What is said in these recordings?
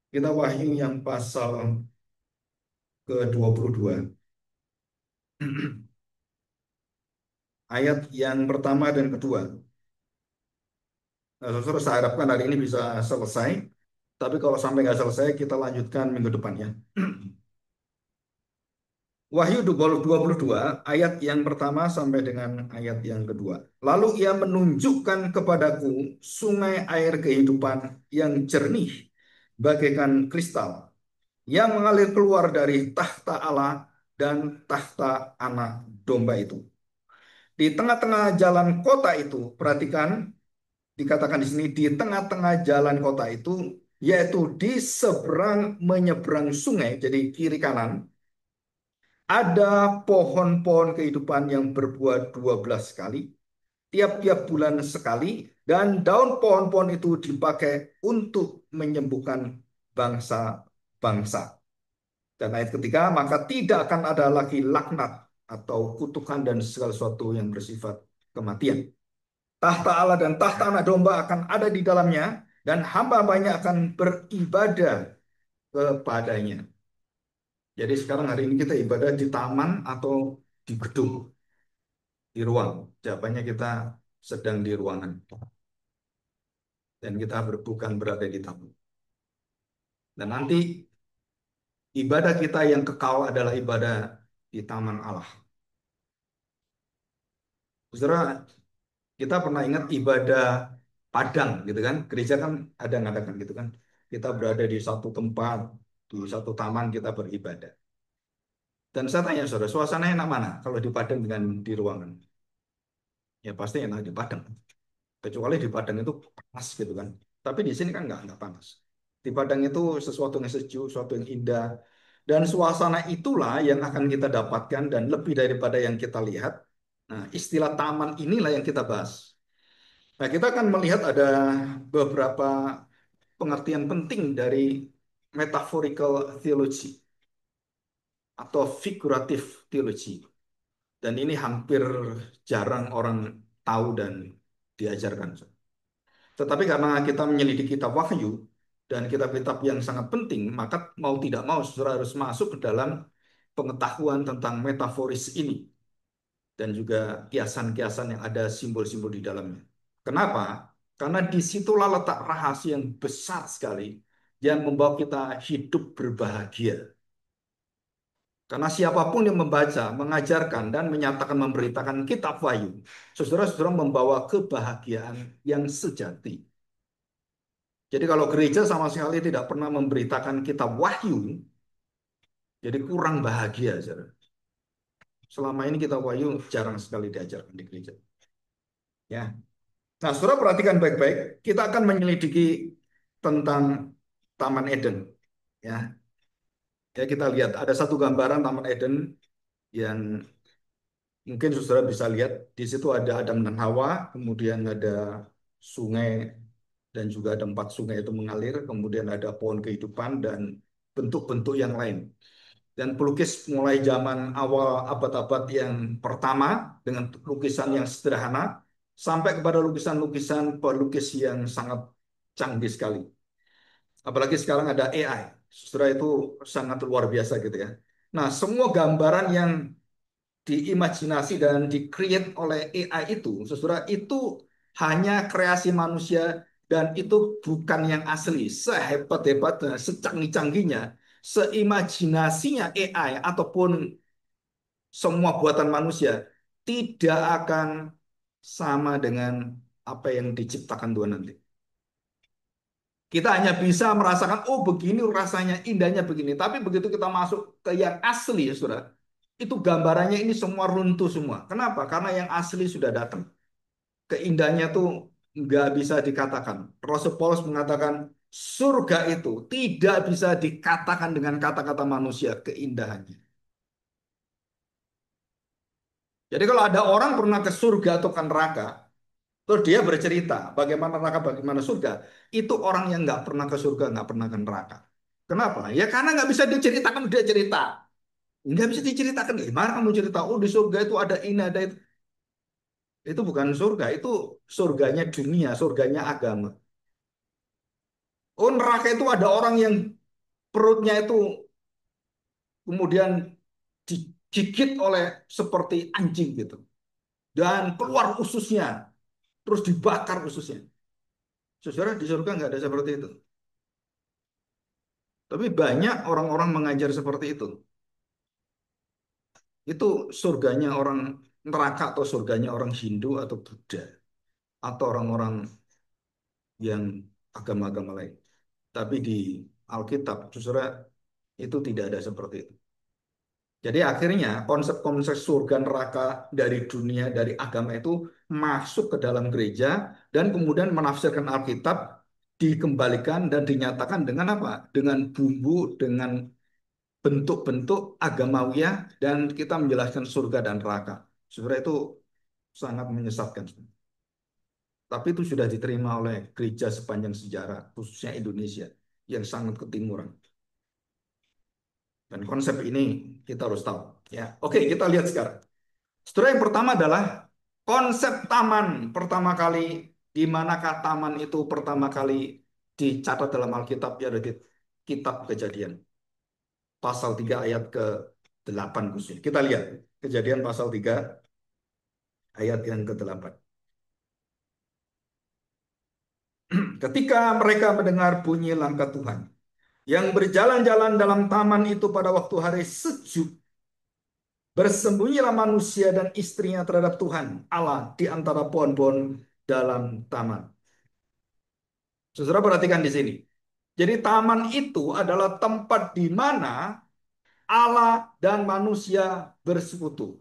Kita Wahyu yang pasal ke-22. Ayat yang pertama dan kedua. Nah, saudara, saya harapkan hari ini bisa selesai. Tapi kalau sampai nggak selesai, kita lanjutkan minggu depan ya. Wahyu 22 ayat yang pertama sampai dengan ayat yang kedua. Lalu ia menunjukkan kepadaku sungai air kehidupan yang jernih bagaikan kristal yang mengalir keluar dari tahta Allah dan tahta anak domba itu. Di tengah-tengah jalan kota itu, perhatikan dikatakan di sini di tengah-tengah jalan kota itu, yaitu di seberang menyeberang sungai, jadi kiri kanan, ada pohon-pohon kehidupan yang berbuah 12 kali, tiap-tiap bulan sekali, dan daun pohon-pohon itu dipakai untuk menyembuhkan bangsa-bangsa. Dan ayat ketiga, maka tidak akan ada lagi laknat atau kutukan dan segala sesuatu yang bersifat kematian. Tahta Allah dan tahta anak domba akan ada di dalamnya, dan hamba-hambanya akan beribadah kepadanya. Jadi sekarang hari ini kita ibadah di taman atau di gedung, di ruang. Jawabannya kita sedang di ruangan. Dan kita bukan berada di taman. Dan nanti ibadah kita yang kekal adalah ibadah di taman Allah. Saudara, kita pernah ingat ibadah padang gitu kan? Gereja kan ada ngadakan gitu kan? Kita berada di satu tempat, di satu taman kita beribadah. Dan saya tanya saudara, suasana enak mana kalau di Padang dengan di ruangan? Ya pasti enak di Padang. Kecuali di Padang itu panas gitu kan. Tapi di sini kan nggak panas. Di Padang itu sesuatu yang sejuk, sesuatu yang indah. Dan suasana itulah yang akan kita dapatkan dan lebih daripada yang kita lihat. Nah, istilah taman inilah yang kita bahas. Nah, kita akan melihat ada beberapa pengertian penting dari metaphorical theology atau figurative theology. Dan ini hampir jarang orang tahu dan diajarkan. Tetapi karena kita menyelidiki kitab Wahyu dan kitab-kitab yang sangat penting, maka mau tidak mau saudara harus masuk ke dalam pengetahuan tentang metaforis ini dan juga kiasan-kiasan yang ada simbol-simbol di dalamnya. Kenapa? Karena disitulah letak rahasia yang besar sekali yang membawa kita hidup berbahagia. Karena siapapun yang membaca, mengajarkan, dan menyatakan memberitakan kitab Wahyu, saudara-saudara membawa kebahagiaan yang sejati. Jadi kalau gereja sama sekali tidak pernah memberitakan kitab Wahyu, jadi kurang bahagia, saudara. Selama ini kitab Wahyu jarang sekali diajarkan di gereja. Ya. Nah, saudara perhatikan baik-baik. Kita akan menyelidiki tentang Taman Eden. Ya, ya kita lihat ada satu gambaran Taman Eden yang mungkin saudara bisa lihat. Di situ ada Adam dan Hawa, kemudian ada sungai dan juga ada 4 sungai itu mengalir, kemudian ada pohon kehidupan dan bentuk-bentuk yang lain. Dan pelukis mulai zaman awal abad-abad yang pertama dengan lukisan yang sederhana sampai kepada lukisan-lukisan pelukis yang sangat canggih sekali. Apalagi sekarang ada AI. Saudara itu sangat luar biasa gitu ya. Nah, semua gambaran yang diimajinasi dan di-create oleh AI itu, saudara, itu hanya kreasi manusia dan itu bukan yang asli. Sehebat-hebatnya, secanggih-canggihnya, seimajinasinya AI ataupun semua buatan manusia tidak akan sama dengan apa yang diciptakan Tuhan nanti. Kita hanya bisa merasakan, oh begini rasanya, indahnya begini. Tapi begitu kita masuk ke yang asli, ya saudara, itu gambarannya ini semua runtuh semua. Kenapa? Karena yang asli sudah datang. Keindahannya tuh nggak bisa dikatakan. Rasul Paulus mengatakan, surga itu tidak bisa dikatakan dengan kata-kata manusia keindahannya. Jadi kalau ada orang pernah ke surga atau ke neraka, terus dia bercerita bagaimana neraka, bagaimana surga, itu orang yang nggak pernah ke surga, nggak pernah ke neraka. Kenapa? Ya karena nggak bisa diceritakan, dia cerita. Nggak bisa diceritakan. Gimana kamu cerita? Oh di surga itu ada ini, ada itu. Itu bukan surga, itu surganya dunia, surganya agama. Oh neraka itu ada orang yang perutnya itu kemudian digigit oleh seperti anjing gitu. Dan keluar ususnya, terus dibakar ususnya. Saudara, di surga nggak ada seperti itu. Tapi banyak orang-orang mengajar seperti itu. Itu surganya orang neraka atau surganya orang Hindu atau Buddha atau orang-orang yang agama-agama lain. Tapi di Alkitab, saudara, itu tidak ada seperti itu. Jadi akhirnya konsep-konsep surga neraka dari dunia, dari agama itu masuk ke dalam gereja dan kemudian menafsirkan Alkitab dikembalikan dan dinyatakan dengan apa? Dengan bumbu, dengan bentuk-bentuk agamawiah dan kita menjelaskan surga dan neraka. Sebenarnya itu sangat menyesatkan. Tapi itu sudah diterima oleh gereja sepanjang sejarah, khususnya Indonesia yang sangat ketimuran. Dan konsep ini kita harus tahu. Ya, oke, kita lihat sekarang. Saudara, yang pertama adalah konsep taman. Pertama kali, di manakah taman itu pertama kali dicatat dalam Alkitab, ya dari kitab Kejadian. Pasal 3 ayat ke-8 khususnya. Kita lihat Kejadian pasal 3 ayat yang ke-8. Ketika mereka mendengar bunyi langkah Tuhan yang berjalan-jalan dalam taman itu pada waktu hari sejuk, bersembunyilah manusia dan istrinya terhadap Tuhan Allah di antara pohon-pohon dalam taman. Saudara perhatikan di sini. Jadi taman itu adalah tempat di mana Allah dan manusia bersekutu.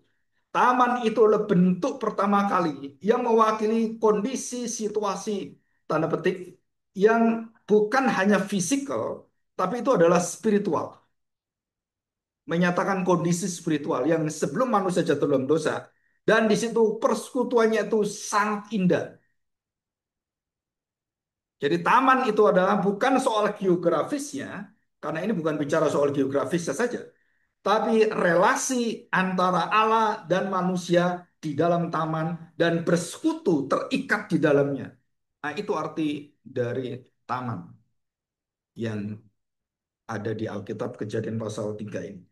Taman itu adalah bentuk pertama kali yang mewakili kondisi situasi tanda petik yang bukan hanya fisikal, tapi itu adalah spiritual. Menyatakan kondisi spiritual yang sebelum manusia jatuh dalam dosa. Dan di situ persekutuannya itu sangat indah. Jadi taman itu adalah bukan soal geografisnya, karena ini bukan bicara soal geografisnya saja, tapi relasi antara Allah dan manusia di dalam taman dan bersekutu terikat di dalamnya. Nah, itu arti dari taman yang ada di Alkitab Kejadian pasal 3 ini.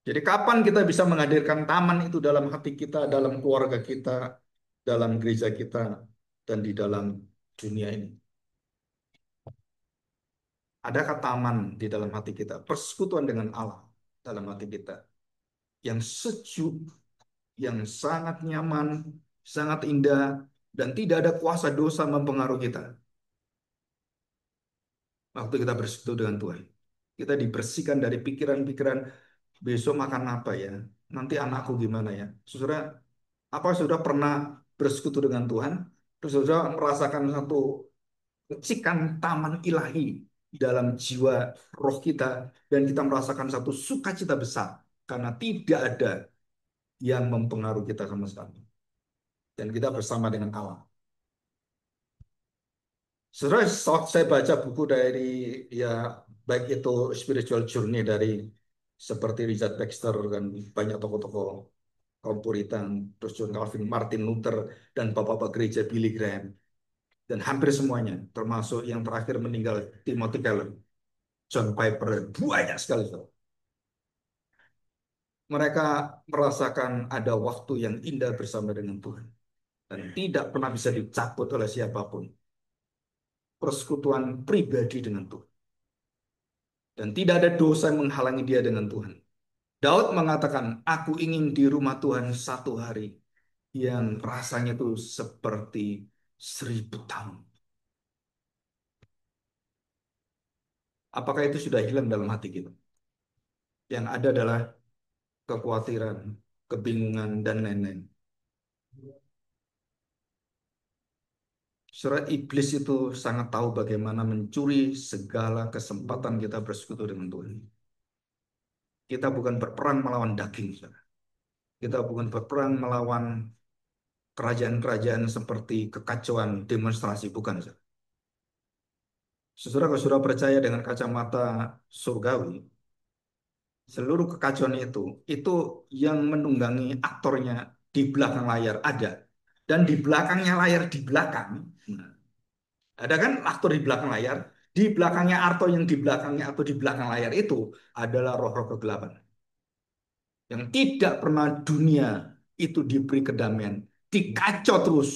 Jadi kapan kita bisa menghadirkan taman itu dalam hati kita, dalam keluarga kita, dalam gereja kita, dan di dalam dunia ini? Adakah taman di dalam hati kita? Persekutuan dengan Allah dalam hati kita. Yang sejuk, yang sangat nyaman, sangat indah, dan tidak ada kuasa dosa mempengaruhi kita. Waktu kita bersekutu dengan Tuhan. Kita dibersihkan dari pikiran-pikiran, besok makan apa ya? Nanti anakku gimana ya? Saudara, apa sudah pernah bersekutu dengan Tuhan? Terus sudah merasakan satu cikan taman ilahi dalam jiwa roh kita dan kita merasakan satu sukacita besar karena tidak ada yang mempengaruhi kita sama sekali dan kita bersama dengan Allah. Setelah saya baca buku dari ya baik itu spiritual journey dari seperti Richard Baxter dan banyak tokoh-tokoh kaum Puritan, terus John Calvin, Martin Luther, dan bapak-bapak gereja Billy Graham, dan hampir semuanya, termasuk yang terakhir meninggal Timothy Keller, John Piper, banyak sekali. Mereka merasakan ada waktu yang indah bersama dengan Tuhan dan tidak pernah bisa dicabut oleh siapapun. Persekutuan pribadi dengan Tuhan dan tidak ada dosa yang menghalangi dia dengan Tuhan. Daud mengatakan, aku ingin di rumah Tuhan satu hari yang rasanya itu seperti 1000 tahun. Apakah itu sudah hilang dalam hati kita? Yang ada adalah kekhawatiran, kebingungan, dan lain-lain. Surat iblis itu sangat tahu bagaimana mencuri segala kesempatan kita bersekutu dengan Tuhan. Kita bukan berperang melawan daging, saudara. Kita bukan berperang melawan kerajaan-kerajaan seperti kekacauan demonstrasi, bukan, saudara. Saudara, kalau saudara percaya dengan kacamata surgawi, seluruh kekacauan itu yang menunggangi aktornya di belakang layar ada. Dan di belakangnya layar di belakang, nah, ada kan aktor di belakang layar, Di belakangnya Arto yang di belakangnya atau di belakang layar itu adalah roh-roh kegelapan yang tidak pernah dunia itu diberi kedamaian, dikacau terus,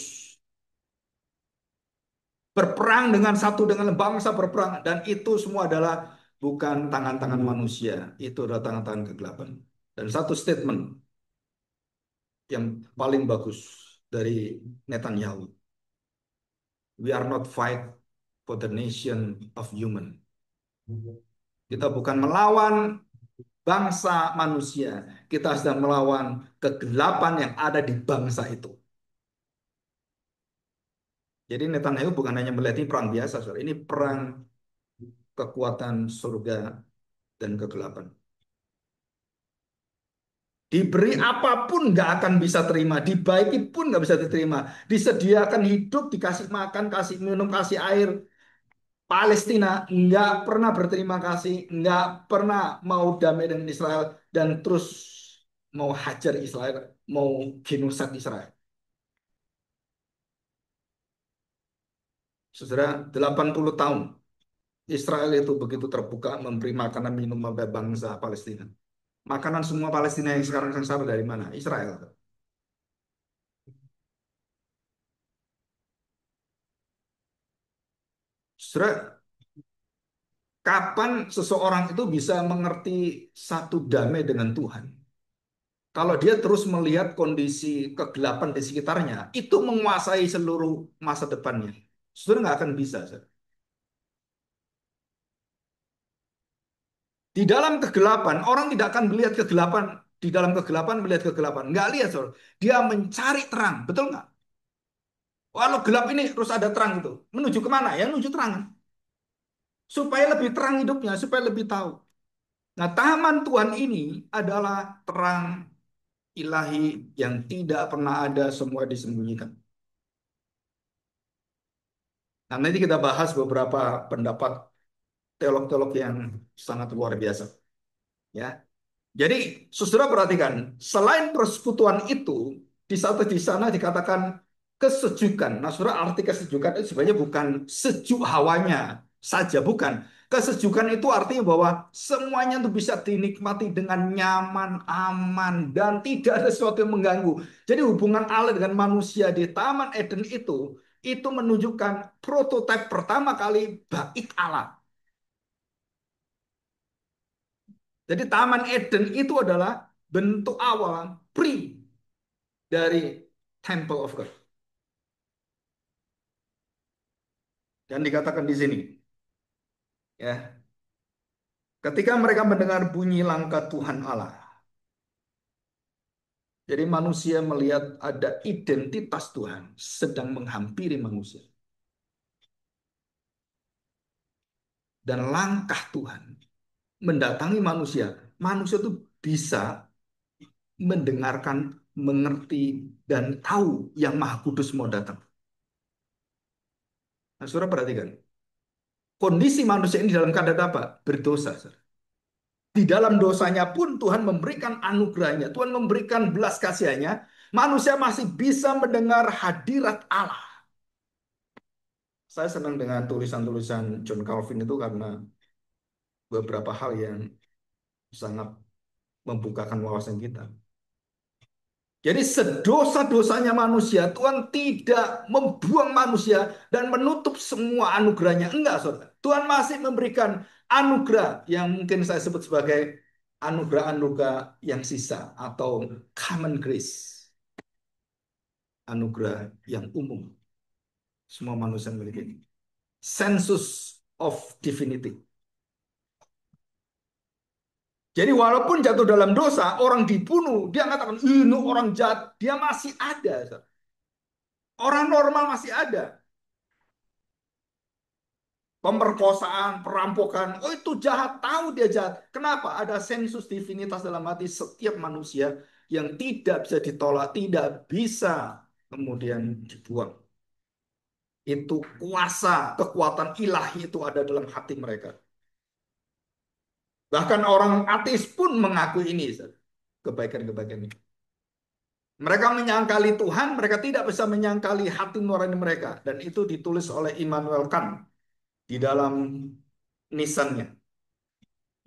berperang dengan satu dengan bangsa berperang dan itu semua adalah bukan tangan-tangan manusia, itu adalah tangan-tangan kegelapan. Dan satu statement yang paling bagus dari Netanyahu, we are not fight for the nation of human. Kita bukan melawan bangsa manusia, kita sedang melawan kegelapan yang ada di bangsa itu. Jadi Netanyahu bukan hanya melihat ini perang biasa, saudara. Ini perang kekuatan surga dan kegelapan. Diberi apapun nggak akan bisa terima, dibaiki pun nggak bisa diterima. Disediakan hidup, dikasih makan, kasih minum, kasih air. Palestina nggak pernah berterima kasih, nggak pernah mau damai dengan Israel, dan terus mau hajar Israel, mau genocide Israel. Saudara, 80 tahun Israel itu begitu terbuka memberi makanan minum pada bangsa Palestina. Makanan semua Palestina yang sekarang sengsara dari mana? Israel. Saudara, kapan seseorang itu bisa mengerti satu damai dengan Tuhan? Kalau dia terus melihat kondisi kegelapan di sekitarnya, itu menguasai seluruh masa depannya. Saudara nggak akan bisa, saudara. Di dalam kegelapan, orang tidak akan melihat kegelapan. Di dalam kegelapan melihat kegelapan. Nggak lihat, saudara. Dia mencari terang. Betul nggak? Walau gelap ini terus ada terang itu. Menuju kemana? Ya menuju terang. Supaya lebih terang hidupnya, supaya lebih tahu. Nah, taman Tuhan ini adalah terang ilahi yang tidak pernah ada, semua disembunyikan. Nah, nanti kita bahas beberapa pendapat teolog-teolog yang sangat luar biasa. Ya, jadi saudara perhatikan, selain persekutuan itu, di sana dikatakan kesejukan. Nah, saudara, arti kesejukan itu sebenarnya bukan sejuk hawanya saja, bukan. Kesejukan itu artinya bahwa semuanya itu bisa dinikmati dengan nyaman, aman, dan tidak ada sesuatu yang mengganggu. Jadi hubungan Allah dengan manusia di Taman Eden itu menunjukkan prototipe pertama kali bait Allah. Jadi Taman Eden itu adalah bentuk awal pre dari Temple of God. Dan dikatakan di sini, ya, ketika mereka mendengar bunyi langkah Tuhan Allah. Jadi manusia melihat ada identitas Tuhan sedang menghampiri manusia. Dan langkah Tuhan mendatangi manusia. Manusia itu bisa mendengarkan, mengerti, dan tahu yang Maha Kudus mau datang. Nah, saudara perhatikan. Kondisi manusia ini dalam keadaan apa? Berdosa, saudara. Di dalam dosanya pun Tuhan memberikan anugerahnya, Tuhan memberikan belas kasihannya, manusia masih bisa mendengar hadirat Allah. Saya senang dengan tulisan-tulisan John Calvin itu karena beberapa hal yang sangat membukakan wawasan kita. Jadi sedosa-dosanya manusia, Tuhan tidak membuang manusia dan menutup semua anugerahnya. Enggak, saudara. Tuhan masih memberikan anugerah yang mungkin saya sebut sebagai anugerah-anugerah yang sisa atau common grace. Anugerah yang umum. Semua manusia memiliki ini. Sensus of divinity. Jadi walaupun jatuh dalam dosa, orang dibunuh, dia mengatakan, ini orang jahat, dia masih ada. Saudara. Orang normal masih ada. Pemerkosaan, perampokan, oh itu jahat, tahu dia jahat. Kenapa? Ada sensus divinitas dalam hati setiap manusia yang tidak bisa ditolak, tidak bisa kemudian dibuang. Itu kuasa, kekuatan ilahi itu ada dalam hati mereka. Bahkan orang ateis pun mengakui ini, kebaikan-kebaikan ini. Mereka menyangkali Tuhan, mereka tidak bisa menyangkali hati nurani mereka. Dan itu ditulis oleh Immanuel Kant. di dalam nisannya.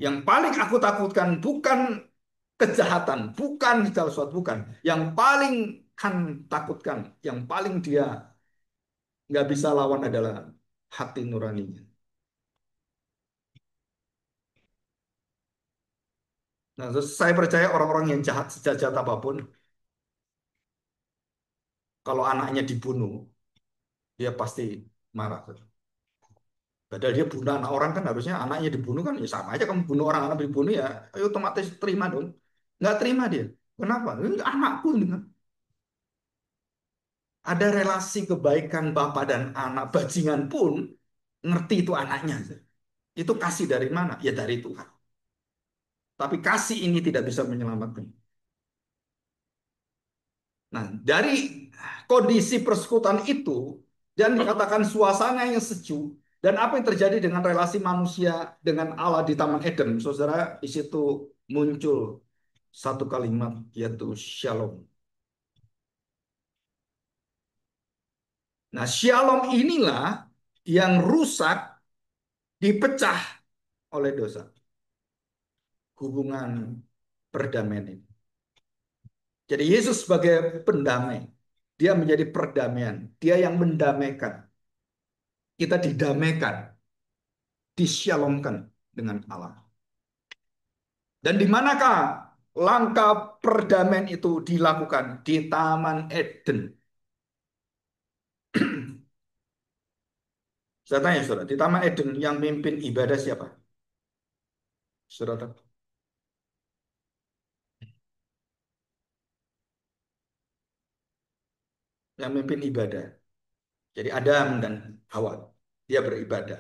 Yang paling aku takutkan bukan kejahatan, bukan segala sesuatu, bukan. Yang paling kan takutkan, yang paling dia nggak bisa lawan adalah hati nuraninya. Nah, terus saya percaya orang-orang yang jahat sejahat apapun, kalau anaknya dibunuh, dia pasti marah. Padahal dia bunuh anak orang kan harusnya anaknya dibunuh kan ya sama aja kamu bunuh orang anak dibunuh ya ayo otomatis terima dong. Nggak terima dia. Kenapa? Ini anakku ini kan. Ada relasi kebaikan bapak dan anak bajingan pun ngerti itu anaknya. Itu kasih dari mana? Ya dari Tuhan. Tapi kasih ini tidak bisa menyelamatkan. Nah, dari kondisi persekutuan itu dan dikatakan suasana yang sejuk dan apa yang terjadi dengan relasi manusia dengan Allah di Taman Eden, saudara, di situ muncul satu kalimat yaitu shalom. Nah, shalom inilah yang rusak dipecah oleh dosa. Hubungan perdamaian ini. Jadi Yesus sebagai pendamai, dia menjadi perdamaian, dia yang mendamaikan. Kita didamaikan, disyalomkan dengan Allah. Dan di manakah langkah perdamaian itu dilakukan? Di Taman Eden. Saya tanya, saudara, di Taman Eden yang mimpin ibadah siapa? Saudara, yang mimpin ibadah. Jadi Adam dan Hawa, dia beribadah.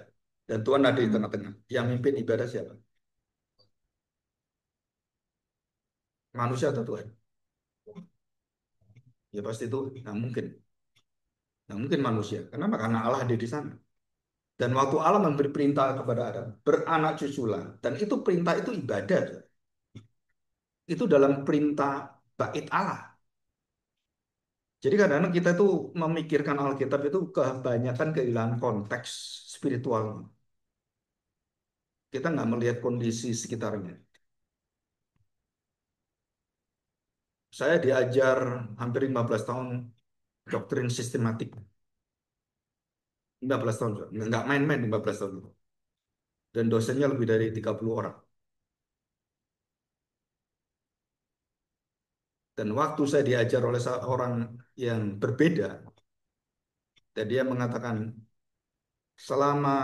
Dan Tuhan ada di tengah-tengah. Yang mimpin ibadah siapa? Manusia atau Tuhan? Ya pasti itu nggak mungkin. Nggak mungkin manusia. Kenapa? Karena Allah ada di sana. Dan waktu Allah memberi perintah kepada Adam, beranak cuculah. Dan itu perintah itu ibadah. Itu dalam perintah bait Allah. Jadi kadang-kadang kita tuh memikirkan Alkitab itu kebanyakan kehilangan konteks spiritual. Kita nggak melihat kondisi sekitarnya. Saya diajar hampir 15 tahun doktrin sistematik. 15 tahun, nggak main-main 15 tahun itu. Dan dosennya lebih dari 30 orang. Dan waktu saya diajar oleh seorang yang berbeda, dan dia mengatakan, selama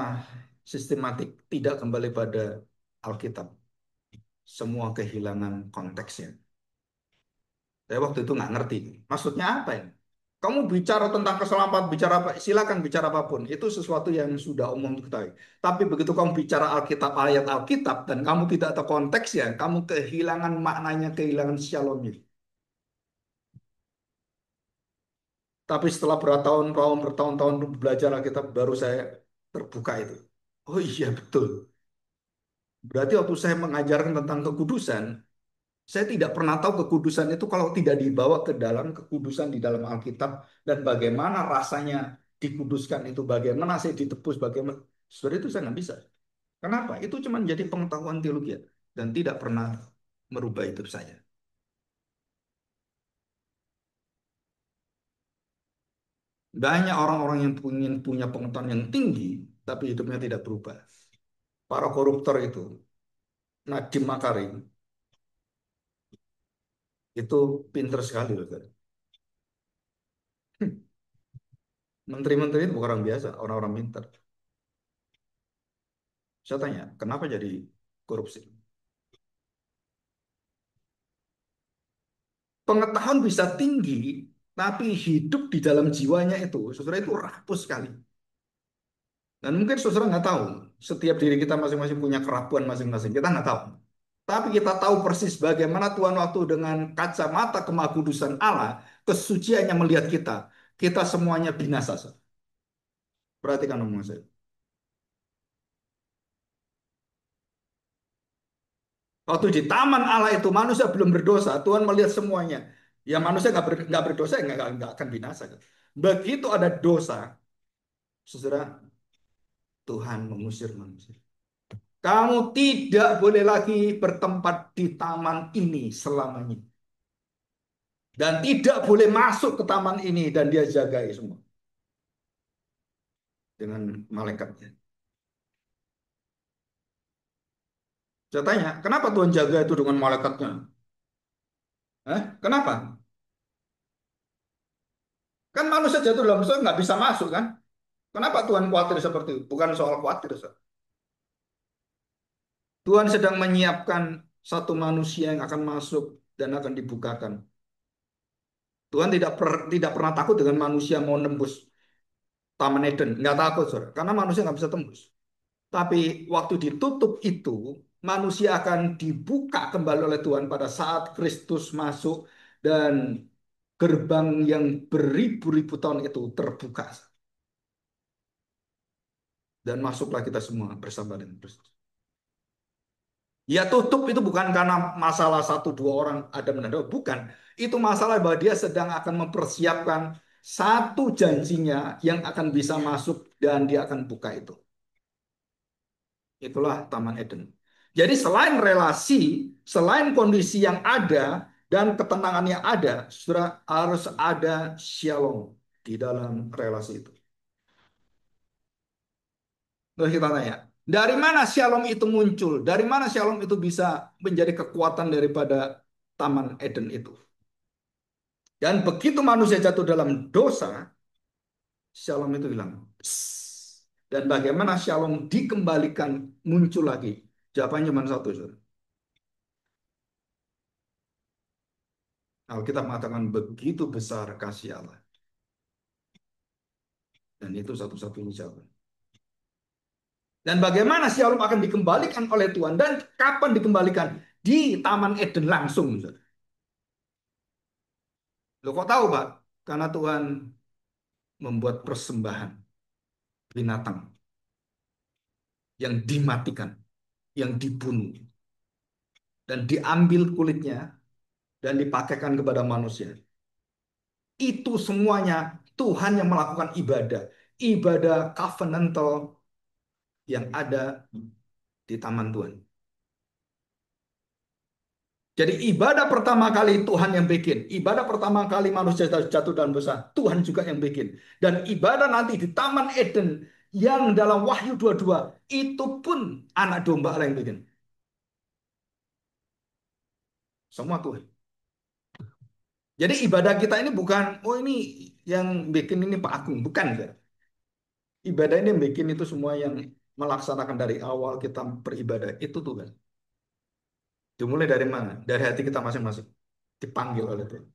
sistematik tidak kembali pada Alkitab, semua kehilangan konteksnya. Saya waktu itu nggak ngerti. Maksudnya apa ini? Kamu bicara tentang keselamatan, bicara apa? Silakan bicara apapun. Itu sesuatu yang sudah umum diketahui. Tapi begitu kamu bicara Alkitab, ayat Alkitab, dan kamu tidak tahu konteksnya, kamu kehilangan maknanya, kehilangan shalomnya. Tapi setelah bertahun-tahun, bertahun-tahun belajar Alkitab, baru saya terbuka itu. Oh iya betul. Berarti waktu saya mengajarkan tentang kekudusan, saya tidak pernah tahu kekudusan itu kalau tidak dibawa ke dalam kekudusan di dalam Alkitab dan bagaimana rasanya dikuduskan itu, bagaimana saya ditebus, bagaimana. Sebenarnya itu saya nggak bisa. Kenapa? Itu cuma jadi pengetahuan teologi dan tidak pernah merubah hidup saya. Banyak orang-orang yang ingin punya pengetahuan yang tinggi, tapi hidupnya tidak berubah. Para koruptor itu, Nadiem Makarim, itu pinter sekali loh. Saudara. Menteri-menteri itu bukan orang biasa, orang-orang pinter. Saya tanya, kenapa jadi korupsi? Pengetahuan bisa tinggi, tapi hidup di dalam jiwanya itu, saudara itu rapuh sekali. Dan mungkin saudara nggak tahu, setiap diri kita masing-masing punya kerapuan masing-masing. Kita nggak tahu. Tapi kita tahu persis bagaimana Tuhan waktu dengan kacamata kemahakudusan Allah, kesuciannya melihat kita. Kita semuanya binasa. Saudara. Perhatikan omongan saya. Waktu di taman Allah itu manusia belum berdosa, Tuhan melihat semuanya. Ya manusia nggak berdosa, ya nggak akan binasa. Begitu ada dosa, saudara, Tuhan mengusir manusia. Kamu tidak boleh lagi bertempat di taman ini selamanya. Dan tidak boleh masuk ke taman ini dan dia jagai semua dengan malaikatnya. Saya tanya, kenapa Tuhan jaga itu dengan malaikatnya? Kenapa? Kan manusia jatuh dalam dosa nggak bisa masuk kan? Kenapa Tuhan khawatir seperti itu? Bukan soal khawatir, Ustaz. Tuhan sedang menyiapkan satu manusia yang akan masuk dan akan dibukakan. Tuhan tidak pernah takut dengan manusia mau nembus Taman Eden. Nggak takut, Saudara. Karena manusia nggak bisa tembus. Tapi waktu ditutup itu, manusia akan dibuka kembali oleh Tuhan pada saat Kristus masuk dan gerbang yang beribu-ribu tahun itu terbuka. Dan masuklah kita semua bersama dengan Kristus. Ya tutup itu bukan karena masalah satu dua orang ada menanda, bukan. Itu masalah bahwa dia sedang akan mempersiapkan satu janjinya yang akan bisa masuk dan dia akan buka itu. Itulah Taman Eden. Jadi selain relasi, selain kondisi yang ada dan ketenangan yang ada, sudah harus ada shalom di dalam relasi itu. Terus kita tanya, dari mana shalom itu muncul? Dari mana shalom itu bisa menjadi kekuatan daripada Taman Eden itu? Dan begitu manusia jatuh dalam dosa, shalom itu hilang. Dan bagaimana shalom dikembalikan muncul lagi? Jawabannya cuma satu, saudara. Alkitab mengatakan begitu besar kasih Allah. Dan itu satu-satunya jawaban. Dan bagaimana shalom akan dikembalikan oleh Tuhan? Dan kapan dikembalikan? Di Taman Eden langsung, saudara. Loh kok tahu, Pak? Karena Tuhan membuat persembahan binatang yang dimatikan, yang dibunuh, dan diambil kulitnya dan dipakaikan kepada manusia. Itu semuanya Tuhan yang melakukan ibadah. Ibadah covenantal yang ada di taman Tuhan. Jadi ibadah pertama kali Tuhan yang bikin. Ibadah pertama kali manusia jatuh dalam dosa. Tuhan juga yang bikin. Dan ibadah nanti di Taman Eden yang dalam Wahyu 22. Itu pun anak domba Allah yang bikin. Semua Tuhan. Jadi ibadah kita ini bukan, oh ini yang bikin ini Pak Agung. Bukan. Ya. Ibadah ini yang bikin itu semua yang melaksanakan dari awal kita beribadah. Itu Tuhan. Dimulai dari mana? Dari hati kita masing-masing. Dipanggil oleh Tuhan.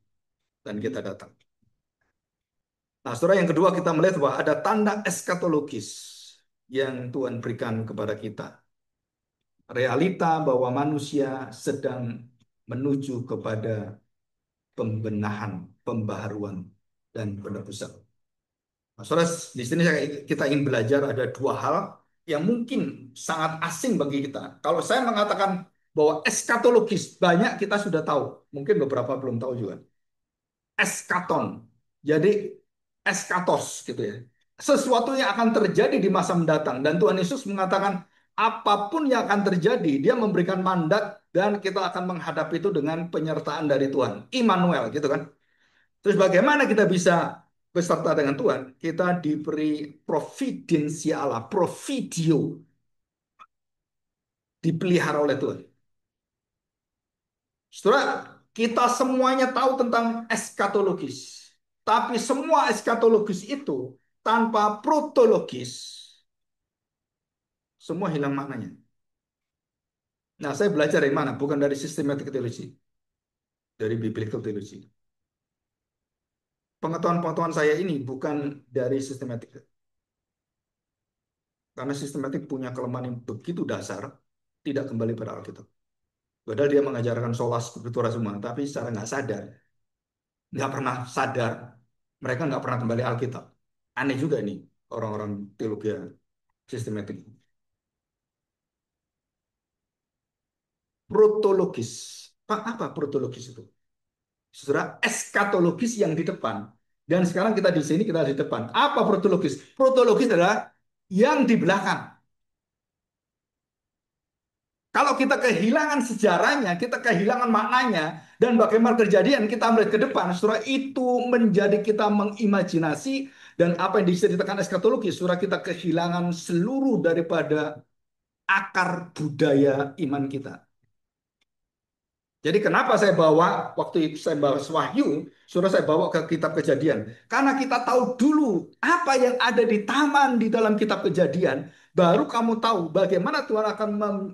Dan kita datang. Nah, saudara yang kedua kita melihat bahwa ada tanda eskatologis yang Tuhan berikan kepada kita. Realita bahwa manusia sedang menuju kepada pembenahan, pembaharuan, dan penebusan. Nah, saudara, di sini kita ingin belajar ada dua hal yang mungkin sangat asing bagi kita. Kalau saya mengatakan bahwa eskatologis, banyak kita sudah tahu. Mungkin beberapa belum tahu juga. Eskaton. Jadi eskatos gitu ya. Sesuatu yang akan terjadi di masa mendatang. Dan Tuhan Yesus mengatakan apapun yang akan terjadi, dia memberikan mandat dan kita akan menghadapi itu dengan penyertaan dari Tuhan. Immanuel gitu kan. Terus bagaimana kita bisa beserta dengan Tuhan? Kita diberi providensia Allah, providio, dipelihara oleh Tuhan. Setelah kita semuanya tahu tentang eskatologis. Tapi semua eskatologis itu tanpa protologis, semua hilang maknanya. Nah, saya belajar dari mana? Bukan dari systematic theology, dari biblical theology. Pengetahuan-pengetahuan saya ini bukan dari systematic. Karena systematic punya kelemahan yang begitu dasar, tidak kembali pada Alkitab. Padahal dia mengajarkan sola scriptura semua, tapi secara nggak sadar, nggak pernah sadar, mereka nggak pernah kembali Alkitab. Aneh juga ini orang-orang teologi sistematik. Protologis. Pak, apa protologis itu? Saudara, eskatologis yang di depan. Dan sekarang kita di sini, kita di depan. Apa protologis? Protologis adalah yang di belakang. Kalau kita kehilangan sejarahnya, kita kehilangan maknanya, dan bagaimana kejadian kita melihat ke depan, surah itu menjadi kita mengimajinasi dan apa yang diceritakan eskatologi, surah kita kehilangan seluruh daripada akar budaya iman kita. Jadi kenapa saya bawa waktu itu saya bawa Wahyu, suruh saya bawa ke kitab Kejadian. Karena kita tahu dulu apa yang ada di taman di dalam kitab Kejadian, baru kamu tahu bagaimana Tuhan akan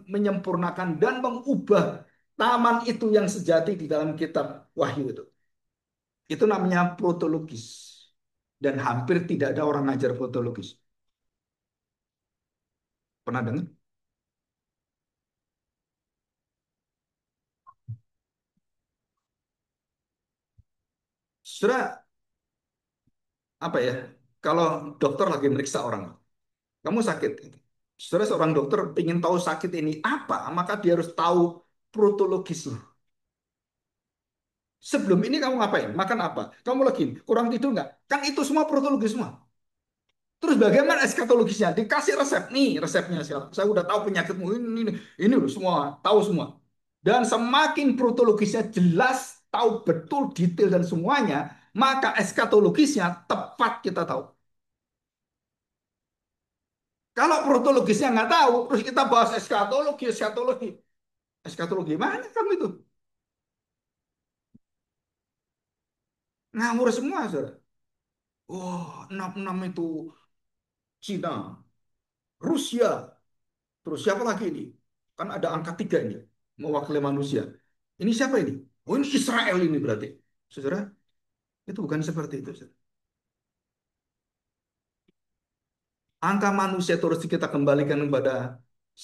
menyempurnakan dan mengubah taman itu yang sejati di dalam kitab Wahyu itu. Itu namanya protologis. Dan hampir tidak ada orang ngajar protologis. Pernah dengar? Sudah apa ya? Kalau dokter lagi meriksa orang, kamu sakit. Saudara seorang dokter ingin tahu sakit ini apa, maka dia harus tahu protologisnya. Sebelum ini kamu ngapain? Makan apa? Kamu lagi kurang tidur nggak? Kan itu semua protologis semua. Terus bagaimana eskatologisnya? Dikasih resep. Nih resepnya sekarang. Saya udah tahu penyakitmu ini loh semua, tahu semua. Dan semakin protologisnya jelas, tahu betul detail dan semuanya, maka eskatologisnya tepat kita tahu. Kalau protologisnya nggak tahu, terus kita bahas eskatologi, eskatologi. Eskatologi mana kamu itu? Ngawur semua, saudara. Wah, enam-enam itu Cina, Rusia, terus siapa lagi ini? Kan ada angka tiga ini, mewakili manusia. Ini siapa ini? Oh, ini Israel ini berarti. Saudara, itu bukan seperti itu, saudara. Angka manusia terus kita kembalikan kepada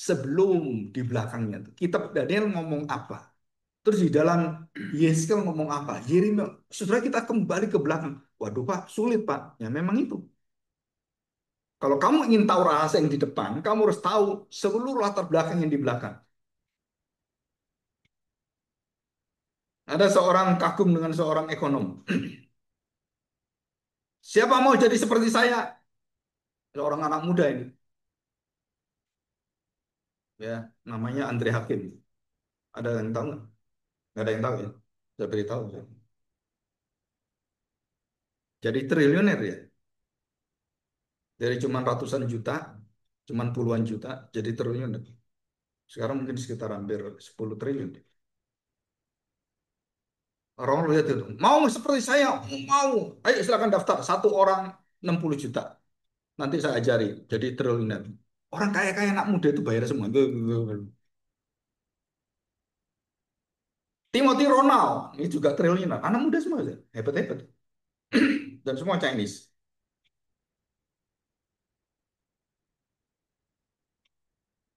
sebelum di belakangnya. Kitab Daniel ngomong apa? Terus di dalam Yeskel ngomong apa? Yeremia, saudara kita kembali ke belakang. Waduh Pak, sulit Pak. Ya memang itu. Kalau kamu ingin tahu rahasia yang di depan, kamu harus tahu seluruh latar belakang yang di belakang. Ada seorang kagum dengan seorang ekonom. Siapa mau jadi seperti saya? Seorang anak muda ini. Ya, namanya Andre Hakim. Ada yang tahu nggak? Nggak ada yang tahu ya. Saya beritahu. Ya. Jadi triliuner ya. Dari cuma ratusan juta, cuma puluhan juta, jadi triliuner. Sekarang mungkin sekitar hampir 10 triliun. Orang lihat itu. Mau seperti saya? Mau. Ayo silakan daftar. Satu orang 60 juta. Nanti saya ajari. Jadi triliuner. Orang kaya-kaya anak muda itu bayar semua. Timothy Ronald. Ini juga triliuner. Anak muda semua. Hebat-hebat. Dan semua Chinese.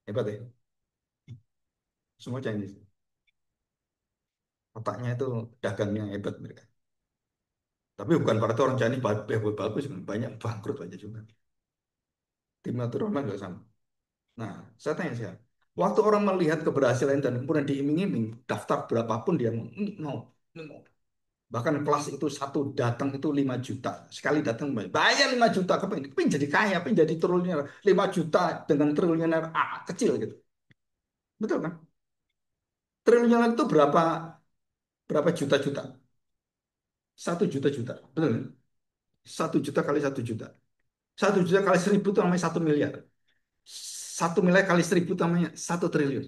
Hebat ya. Semua Chinese. Otaknya itu dagangnya hebat mereka. Tapi bukan pada orang Chinese bagus. Banyak bangkrut aja juga. Timothy Ronald juga sama. Nah, saya tanya saya. Waktu orang melihat keberhasilan dan kemudian diiming-iming, daftar berapapun dia mau. Ini mau. Ini mau. Bahkan kelas itu satu datang itu 5 juta. Sekali datang bayar 5 juta. Kepingin jadi kaya, kepingin jadi triliuner. 5 juta dengan triliuner kecil gitu. Betul kan? Triliuner itu berapa berapa juta-juta? 1 juta-juta. Betul kan? 1 juta kali 1 juta. 1 juta kali 1.000 itu namanya 1 miliar. 1 miliar kali 1.000 itu namanya 1 triliun.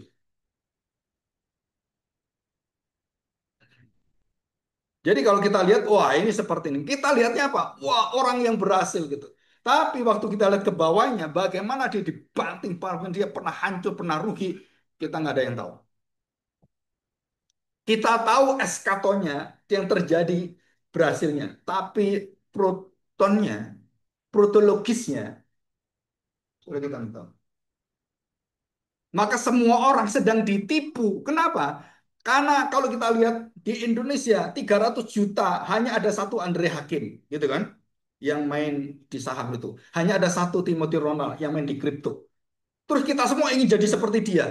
Jadi kalau kita lihat, wah ini seperti ini. Kita lihatnya apa? Wah orang yang berhasil gitu. Tapi waktu kita lihat ke bawahnya, bagaimana dia dibanting-banting, dia pernah hancur, pernah rugi, kita nggak ada yang tahu. Kita tahu eskatonya yang terjadi berhasilnya, tapi protonnya, protologisnya, sudah kita nggak tahu. Maka semua orang sedang ditipu. Kenapa? Karena kalau kita lihat di Indonesia 300 juta hanya ada satu Andre Hakim, gitu kan? Yang main di saham itu. Hanya ada satu Timothy Ronald yang main di kripto. Terus kita semua ingin jadi seperti dia.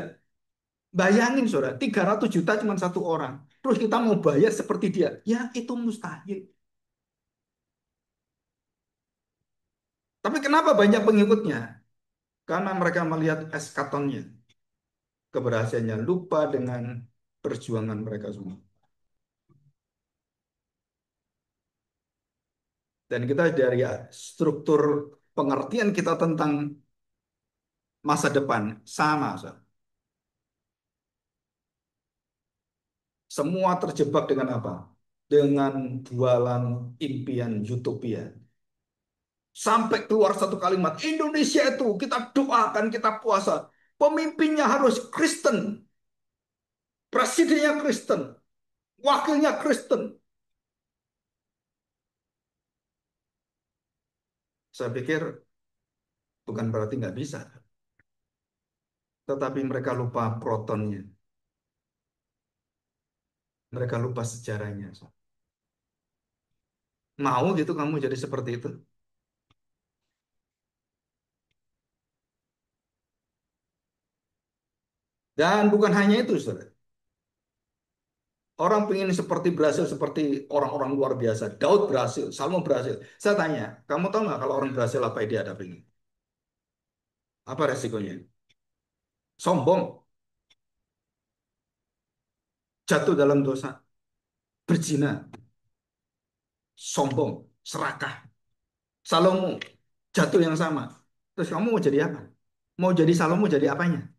Bayangin saudara, 300 juta cuma satu orang. Terus kita mau bayar seperti dia. Ya itu mustahil. Tapi kenapa banyak pengikutnya? Karena mereka melihat eskatonnya, keberhasilannya, lupa dengan perjuangan mereka semua. Dan kita dari struktur pengertian kita tentang masa depan sama, Sob. Semua terjebak dengan apa? Dengan jualan impian utopia. Sampai keluar satu kalimat, Indonesia itu kita doakan, kita puasa. Pemimpinnya harus Kristen, presidennya Kristen, wakilnya Kristen. Saya pikir bukan berarti nggak bisa, tetapi mereka lupa protonnya, mereka lupa sejarahnya. Mau gitu kamu jadi seperti itu? Dan bukan hanya itu, saudara. Orang pengen seperti berhasil, seperti orang-orang luar biasa. Daud berhasil, Salomo berhasil. Saya tanya, kamu tahu nggak kalau orang berhasil apa yang dihadapi? Apa resikonya? Sombong, jatuh dalam dosa, berzina, sombong, serakah. Salomo jatuh yang sama. Terus kamu mau jadi apa? Mau jadi Salomo jadi apanya?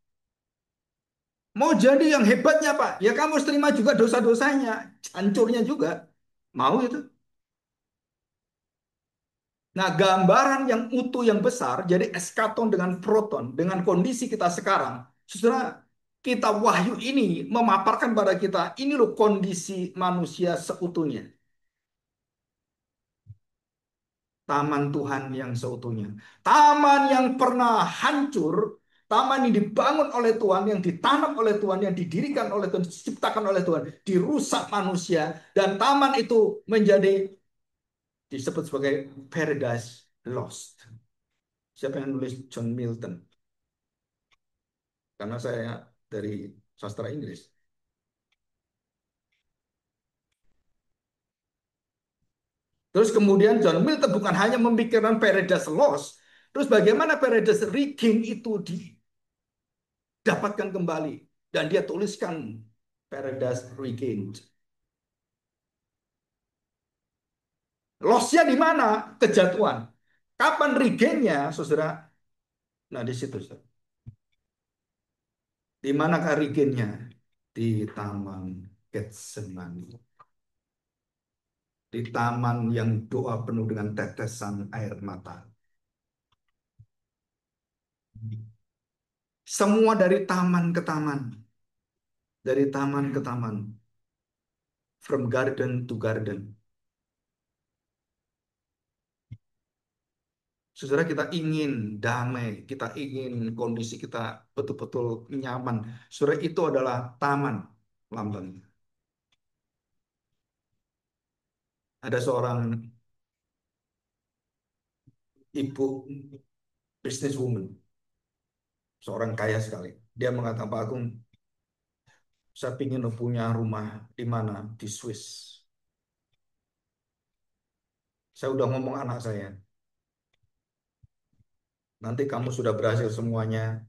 Mau jadi yang hebatnya Pak? Ya kamu harus terima juga dosa-dosanya, hancurnya juga. Mau itu? Nah, gambaran yang utuh yang besar, jadi eskaton dengan proton, dengan kondisi kita sekarang, saudara, kita wahyu ini memaparkan pada kita, ini loh kondisi manusia seutuhnya. Taman Tuhan yang seutuhnya. Taman yang pernah hancur, taman yang dibangun oleh Tuhan, yang ditanam oleh Tuhan, yang didirikan oleh Tuhan, diciptakan oleh Tuhan, dirusak manusia, dan taman itu menjadi disebut sebagai paradise lost. Siapa yang nulis? John Milton. Karena saya dari sastra Inggris. Terus kemudian John Milton bukan hanya memikirkan Paradise Lost, terus bagaimana Paradise Regained itu didapatkan kembali. Dan dia tuliskan Paradise Regained. Loss-nya di mana? Kejatuhan. Kapan regain-nya, saudara? Nah, di situ, saudara. Di manakah regain-nya? Di Taman Getsemani. Di taman yang doa penuh dengan tetesan air mata. Semua dari taman ke taman. Dari taman ke taman. From garden to garden. Saudara, kita ingin damai, kita ingin kondisi kita betul-betul nyaman. Saudara, itu adalah taman lambang. Ada seorang ibu businesswoman, seorang kaya sekali. Dia mengatakan, Pak Agung, saya ingin punya rumah di mana? Di Swiss. Saya udah ngomong anak saya, nanti kamu sudah berhasil semuanya,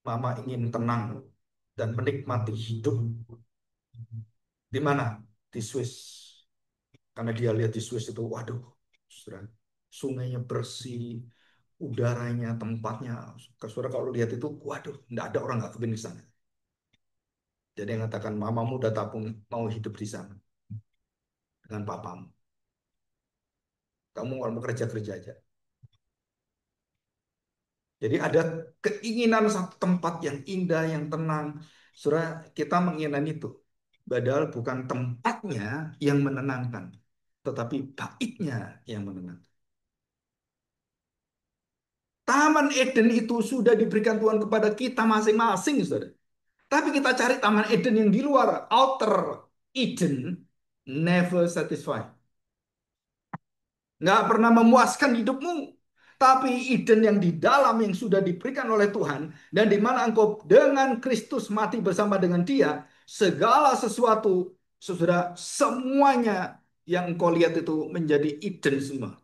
Mama ingin tenang dan menikmati hidup. Di mana? Di Swiss. Karena dia lihat di Swiss itu, waduh, saudara, sungainya bersih, udaranya, tempatnya. Saudara kalau lihat itu, waduh, enggak ada orang nggak kepingin di sana. Jadi yang mengatakan, mamamu udah tabung mau hidup di sana dengan papamu. Kamu mau kerja-kerja aja. Jadi ada keinginan satu tempat yang indah, yang tenang. Saudara, kita menginginkan itu. Padahal bukan tempatnya yang menenangkan, tetapi baiknya yang menenangkan. Taman Eden itu sudah diberikan Tuhan kepada kita masing-masing, saudara. Tapi kita cari Taman Eden yang di luar, outer Eden, never satisfied. Nggak pernah memuaskan hidupmu. Tapi Eden yang di dalam yang sudah diberikan oleh Tuhan, dan di mana engkau dengan Kristus mati bersama dengan Dia, segala sesuatu, saudara, semuanya yang engkau lihat itu menjadi Eden semua.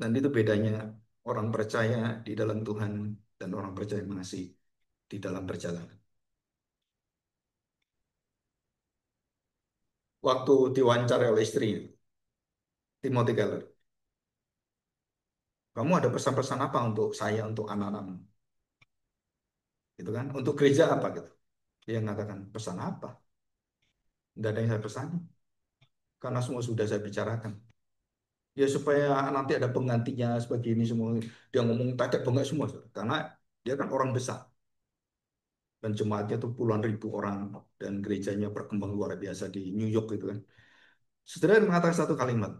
Dan itu bedanya orang percaya di dalam Tuhan dan orang percaya masih di dalam perjalanan. Waktu diwawancara oleh istri, Timothy Keller, kamu ada pesan-pesan apa untuk saya, untuk anak-anakmu? Gitu kan? Untuk gereja apa gitu? Dia mengatakan, pesan apa? Nggak ada yang saya pesan. Karena semua sudah saya bicarakan. Ya supaya nanti ada penggantinya sebagai ini semua. Dia ngomong tajak bengek semua. Saudara. Karena dia kan orang besar. Dan jemaatnya tuh puluhan ribu orang. Dan gerejanya berkembang luar biasa di New York gitu kan. Saudara mengatakan satu kalimat.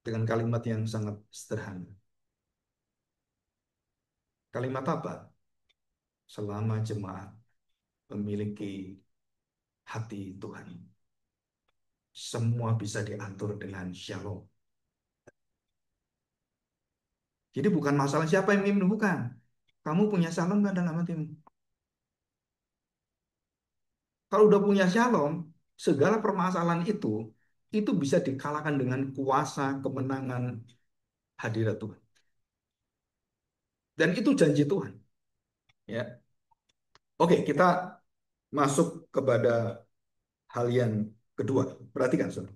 Dengan kalimat yang sangat sederhana. Kalimat apa? Selama jemaat memiliki hati Tuhan. Semua bisa diatur dengan shalom. Jadi bukan masalah siapa yang mimpin, bukan. Kamu punya shalom nggak dalam hatimu? Kalau udah punya shalom, segala permasalahan itu bisa dikalahkan dengan kuasa kemenangan hadirat Tuhan. Dan itu janji Tuhan. Ya, oke, kita masuk kepada hal yang kedua. Perhatikan, saudara.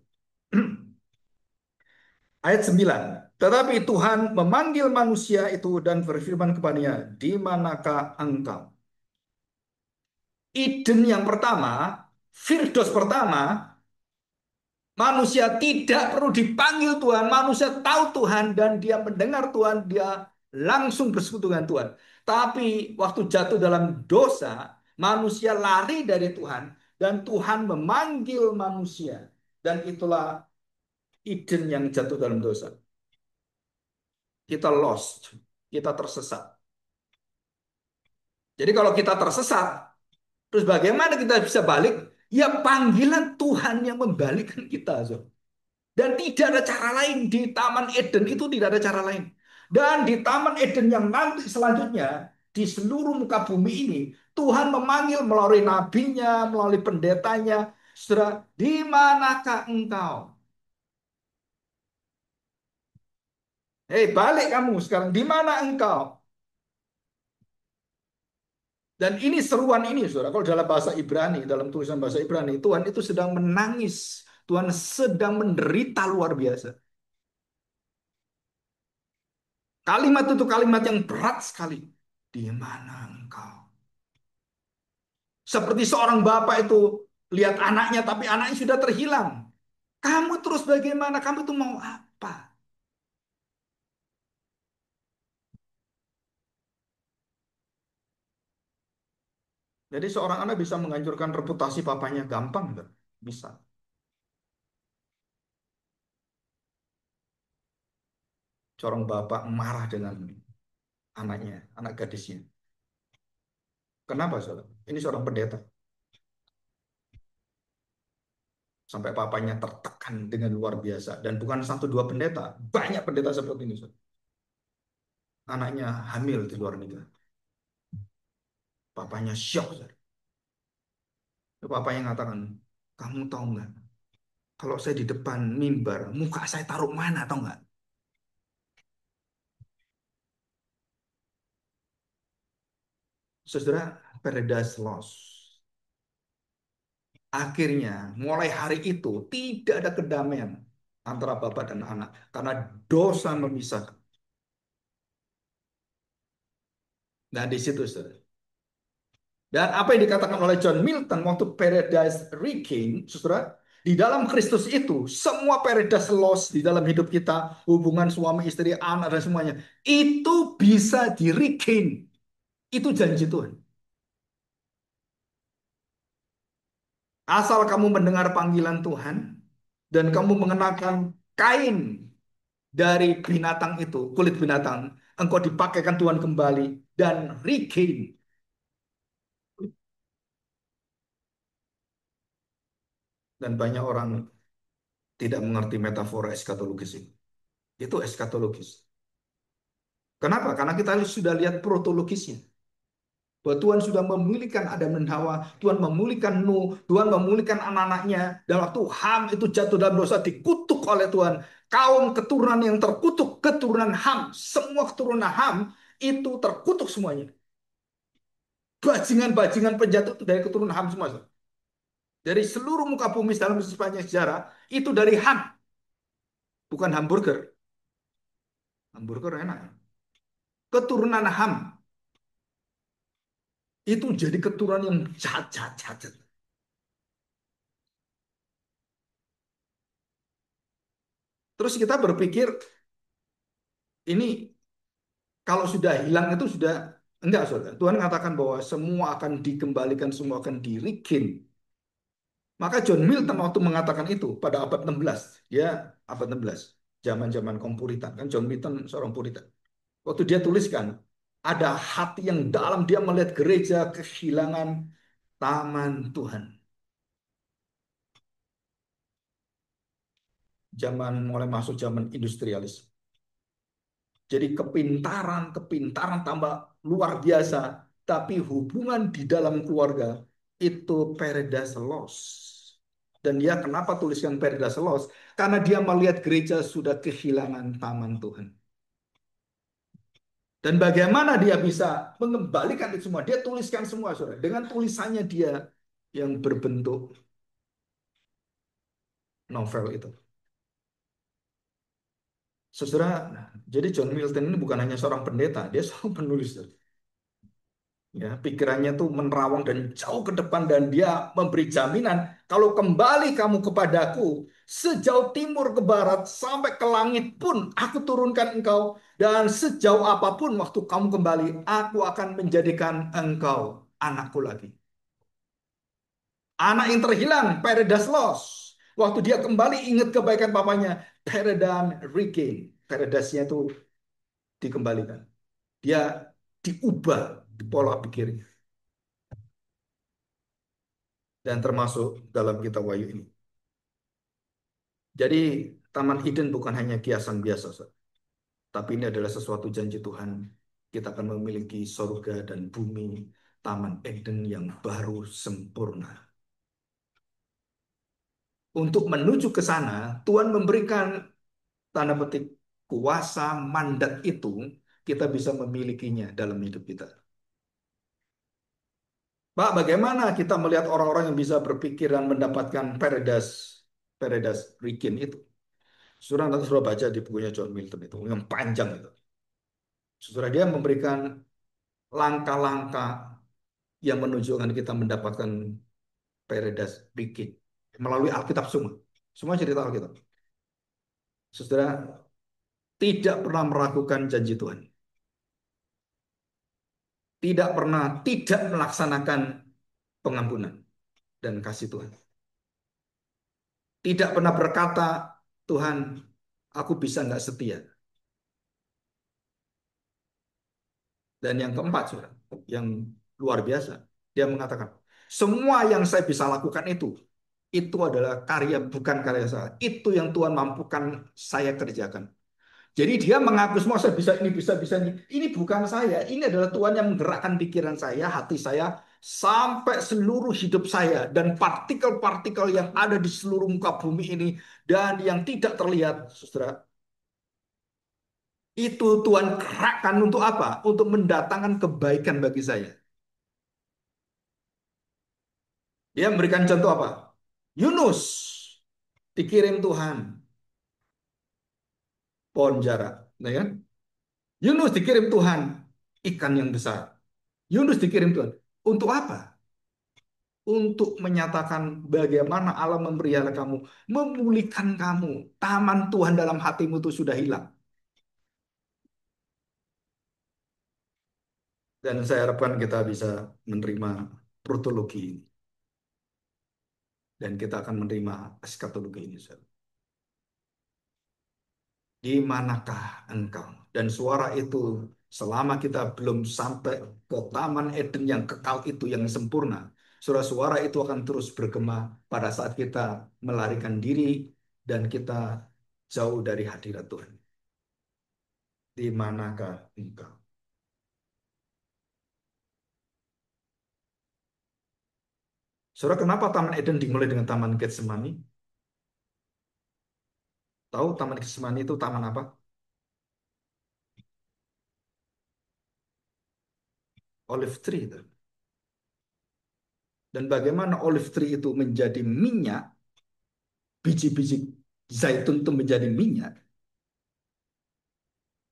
Ayat 9. Tetapi Tuhan memanggil manusia itu dan berfirman kepadanya, di manakah engkau? Iden yang pertama, Firdos pertama, manusia tidak perlu dipanggil Tuhan, manusia tahu Tuhan dan dia mendengar Tuhan, dia langsung bersekutu dengan Tuhan. Tapi waktu jatuh dalam dosa, manusia lari dari Tuhan dan Tuhan memanggil manusia. Dan itulah Eden yang jatuh dalam dosa. Kita lost, kita tersesat. Jadi kalau kita tersesat, terus bagaimana kita bisa balik? Ya panggilan Tuhan yang membalikkan kita. So. Dan tidak ada cara lain. Di Taman Eden itu tidak ada cara lain. Dan di Taman Eden yang nanti selanjutnya, di seluruh muka bumi ini, Tuhan memanggil melalui nabinya, melalui pendetanya. Saudara, di manakah engkau? Hei, balik kamu sekarang. Di mana engkau? Dan ini seruan ini, saudara. Kalau dalam bahasa Ibrani, dalam tulisan bahasa Ibrani, Tuhan itu sedang menangis. Tuhan sedang menderita luar biasa. Kalimat itu kalimat yang berat sekali. Di mana engkau? Seperti seorang bapak itu lihat anaknya, tapi anaknya sudah terhilang. Kamu terus bagaimana? Kamu itu mau apa? Jadi seorang anak bisa menghancurkan reputasi papanya gampang, enggak? Bisa. Seorang bapak marah dengan anaknya, anak gadisnya. Kenapa, saudara? Ini seorang pendeta. Sampai papanya tertekan dengan luar biasa. Dan bukan satu dua pendeta. Banyak pendeta seperti ini, saudara. Anaknya hamil di luar nikah. Papanya syok, saudara. Papanya mengatakan, kamu tahu nggak? Kalau saya di depan mimbar, muka saya taruh mana, tahu nggak? Saudara, Paradise Lost. Akhirnya, mulai hari itu tidak ada kedamaian antara bapak dan anak karena dosa memisahkan. Nah, di situ, saudara. Dan apa yang dikatakan oleh John Milton waktu Paradise Regained, saudara, di dalam Kristus itu, semua Paradise Lost di dalam hidup kita, hubungan suami, istri, anak, dan semuanya, itu bisa di-regain. Itu janji Tuhan. Asal kamu mendengar panggilan Tuhan, dan kamu mengenakan kain dari binatang itu, kulit binatang, engkau dipakaikan Tuhan kembali dan regain. Dan banyak orang tidak mengerti metafora eskatologis itu. Itu eskatologis. Kenapa? Karena kita sudah lihat protologisnya. Bahwa Tuhan sudah memulihkan Adam dan Hawa, Tuhan memulihkan Nuh, Tuhan memulihkan anak-anaknya. Dan waktu Ham itu jatuh dalam dosa, dikutuk oleh Tuhan. Kaum keturunan yang terkutuk, keturunan Ham, semua keturunan Ham itu terkutuk semuanya. Bajingan-bajingan penjatuh itu dari keturunan Ham semua. Dari seluruh muka bumi dalam sepanjang sejarah, itu dari Ham, bukan hamburger. Hamburger enak. Keturunan Ham itu jadi keturunan yang jahat, jahat, jahat. Terus kita berpikir, ini kalau sudah hilang itu sudah enggak, saudara. Tuhan mengatakan bahwa semua akan dikembalikan, semua akan di-regain. Maka John Milton waktu mengatakan itu pada abad 16, dia abad 16, zaman-zaman kaum Puritan. Kan John Milton seorang Puritan. Waktu dia tuliskan, ada hati yang dalam dia melihat gereja kehilangan taman Tuhan. Zaman mulai masuk zaman industrialis. Jadi kepintaran tambah luar biasa. Tapi hubungan di dalam keluarga itu paradise lost. Dan dia kenapa tuliskan paradise lost? Karena dia melihat gereja sudah kehilangan taman Tuhan. Dan bagaimana dia bisa mengembalikan itu semua? Dia tuliskan semua, saudara. Dengan tulisannya dia yang berbentuk novel itu. Saudara, jadi John Milton ini bukan hanya seorang pendeta, dia seorang penulis. Ya, pikirannya tuh menerawang dan jauh ke depan dan dia memberi jaminan kalau kembali kamu kepadaku sejauh timur ke barat sampai ke langit pun aku turunkan engkau dan sejauh apapun waktu kamu kembali aku akan menjadikan engkau anakku lagi. Anak yang terhilang, paradise lost. Waktu dia kembali ingat kebaikan papanya, paradise regain. Paradise-nya itu dikembalikan. Dia diubah di pola pikirnya. Dan termasuk dalam kitab Wahyu ini. Jadi Taman Eden bukan hanya kiasan biasa, tapi ini adalah sesuatu janji Tuhan. Kita akan memiliki surga dan bumi, Taman Eden yang baru sempurna. Untuk menuju ke sana, Tuhan memberikan tanda petik kuasa mandat itu, kita bisa memilikinya dalam hidup kita. Pak, bagaimana kita melihat orang-orang yang bisa berpikir dan mendapatkan paradise paradise region itu? Saudara nanti sudah baca di bukunya John Milton itu, yang panjang itu. Saudara dia memberikan langkah-langkah yang menunjukkan kita mendapatkan paradise bikin melalui Alkitab semua. Semua cerita Alkitab. Saudara tidak pernah meragukan janji Tuhan. Tidak pernah tidak melaksanakan pengampunan dan kasih Tuhan. Tidak pernah berkata, Tuhan, aku bisa nggak setia. Dan yang keempat, saudara, yang luar biasa, dia mengatakan, semua yang saya bisa lakukan itu adalah karya bukan karya saya. Itu yang Tuhan mampukan saya kerjakan. Jadi dia mengaku semua saya bisa ini, bisa ini. Ini bukan saya. Ini adalah Tuhan yang menggerakkan pikiran saya, hati saya, sampai seluruh hidup saya. Dan partikel-partikel yang ada di seluruh muka bumi ini. Dan yang tidak terlihat, saudara. Itu Tuhan gerakkan untuk apa? Untuk mendatangkan kebaikan bagi saya. Dia memberikan contoh apa? Yunus dikirim Tuhan pohon jara, ya kan? Yunus dikirim Tuhan ikan yang besar. Yunus dikirim Tuhan untuk apa? Untuk menyatakan bagaimana Allah memelihara kamu, memulihkan kamu. Taman Tuhan dalam hatimu itu sudah hilang. Dan saya harapkan kita bisa menerima protologi ini. Dan kita akan menerima eskatologi ini. Di manakah engkau? Dan suara itu selama kita belum sampai ke Taman Eden yang kekal itu yang sempurna, suara-suara itu akan terus bergema pada saat kita melarikan diri dan kita jauh dari hadirat Tuhan. Di manakah engkau? Saudara, kenapa Taman Eden dimulai dengan Taman Getsemani? Tahu Taman Getsemani itu taman apa? Olive tree itu. Dan bagaimana olive tree itu menjadi minyak, biji-biji zaitun itu menjadi minyak.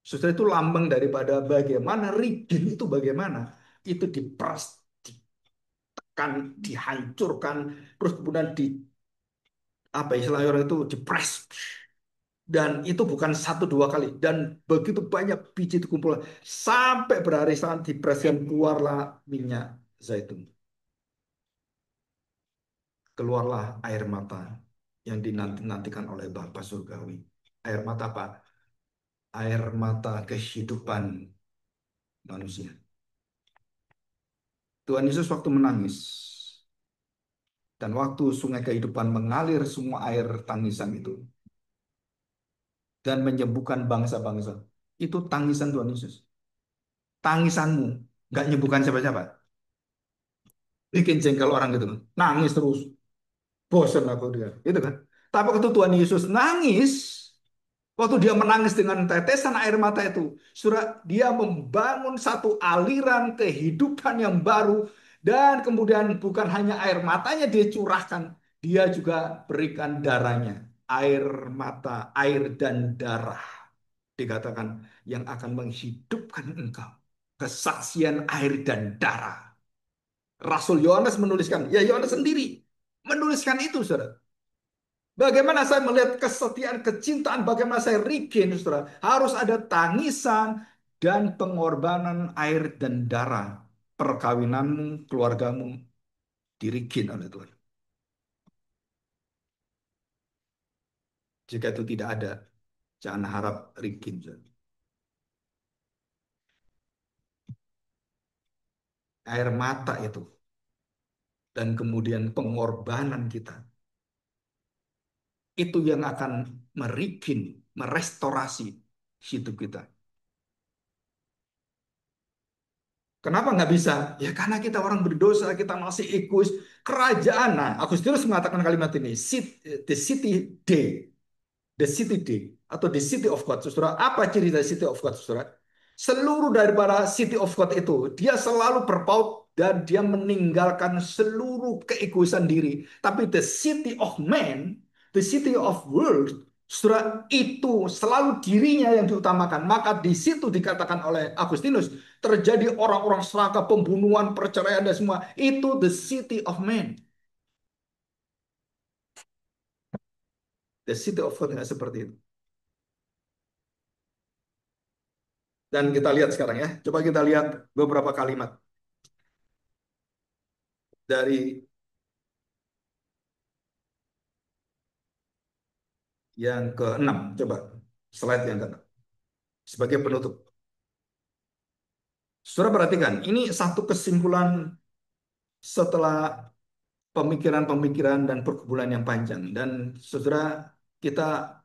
Saudara, itu lambang daripada bagaimana rigid itu bagaimana. Itu diperas, ditekan, dihancurkan, terus kemudian di apa istilahnya orang itu dipres. Dan itu bukan satu dua kali. Dan begitu banyak biji itu kumpul sampai berhari saat dipres dan keluarlah minyak zaitun. Keluarlah air mata yang dinanti-nantikan oleh Bapa Surgawi. Air mata apa? Air mata kehidupan manusia. Tuhan Yesus waktu menangis dan waktu sungai kehidupan mengalir semua air tangisan itu dan menyembuhkan bangsa-bangsa. Itu tangisan Tuhan Yesus. Tangisanmu nggak nyembuhkan siapa-siapa. Bikin jengkel orang gitu. Nangis terus. Bosan aku dia. Itu kan. Tapi waktu Tuhan Yesus nangis, waktu dia menangis dengan tetesan air mata itu, surah dia membangun satu aliran kehidupan yang baru dan kemudian bukan hanya air matanya dia curahkan, dia juga berikan darahnya, air mata, air dan darah dikatakan yang akan menghidupkan engkau. Kesaksian air dan darah. Rasul Yohanes menuliskan, ya Yohanes sendiri menuliskan itu, saudara. Bagaimana saya melihat kesetiaan, kecintaan, bagaimana saya regen, saudara. Harus ada tangisan dan pengorbanan air dan darah. Perkawinanmu, keluargamu dirigen oleh Tuhan. Jika itu tidak ada, jangan harap regen, saudara. Air mata itu. Dan kemudian pengorbanan kita. Itu yang akan meregen, merestorasi hidup kita. Kenapa nggak bisa? Ya karena kita orang berdosa, kita masih egois. Kerajaan, nah Agustinus mengatakan kalimat ini, the city day, the city day, atau the city of God. Saudara, apa ciri dari city of God, saudara? Seluruh daripada city of God itu, dia selalu berpaut dan dia meninggalkan seluruh keegoisan diri. Tapi the city of man, the city of world, saudara, itu selalu dirinya yang diutamakan. Maka di situ dikatakan oleh Agustinus, terjadi orang-orang serakah, pembunuhan, perceraian, dan semua. Itu the city of man. The city of God nggak seperti itu. Dan kita lihat sekarang ya. Coba kita lihat beberapa kalimat dari yang keenam. Coba slide yang keenam. Sebagai penutup. Saudara perhatikan, ini satu kesimpulan setelah pemikiran-pemikiran dan pergumulan yang panjang. Dan saudara, kita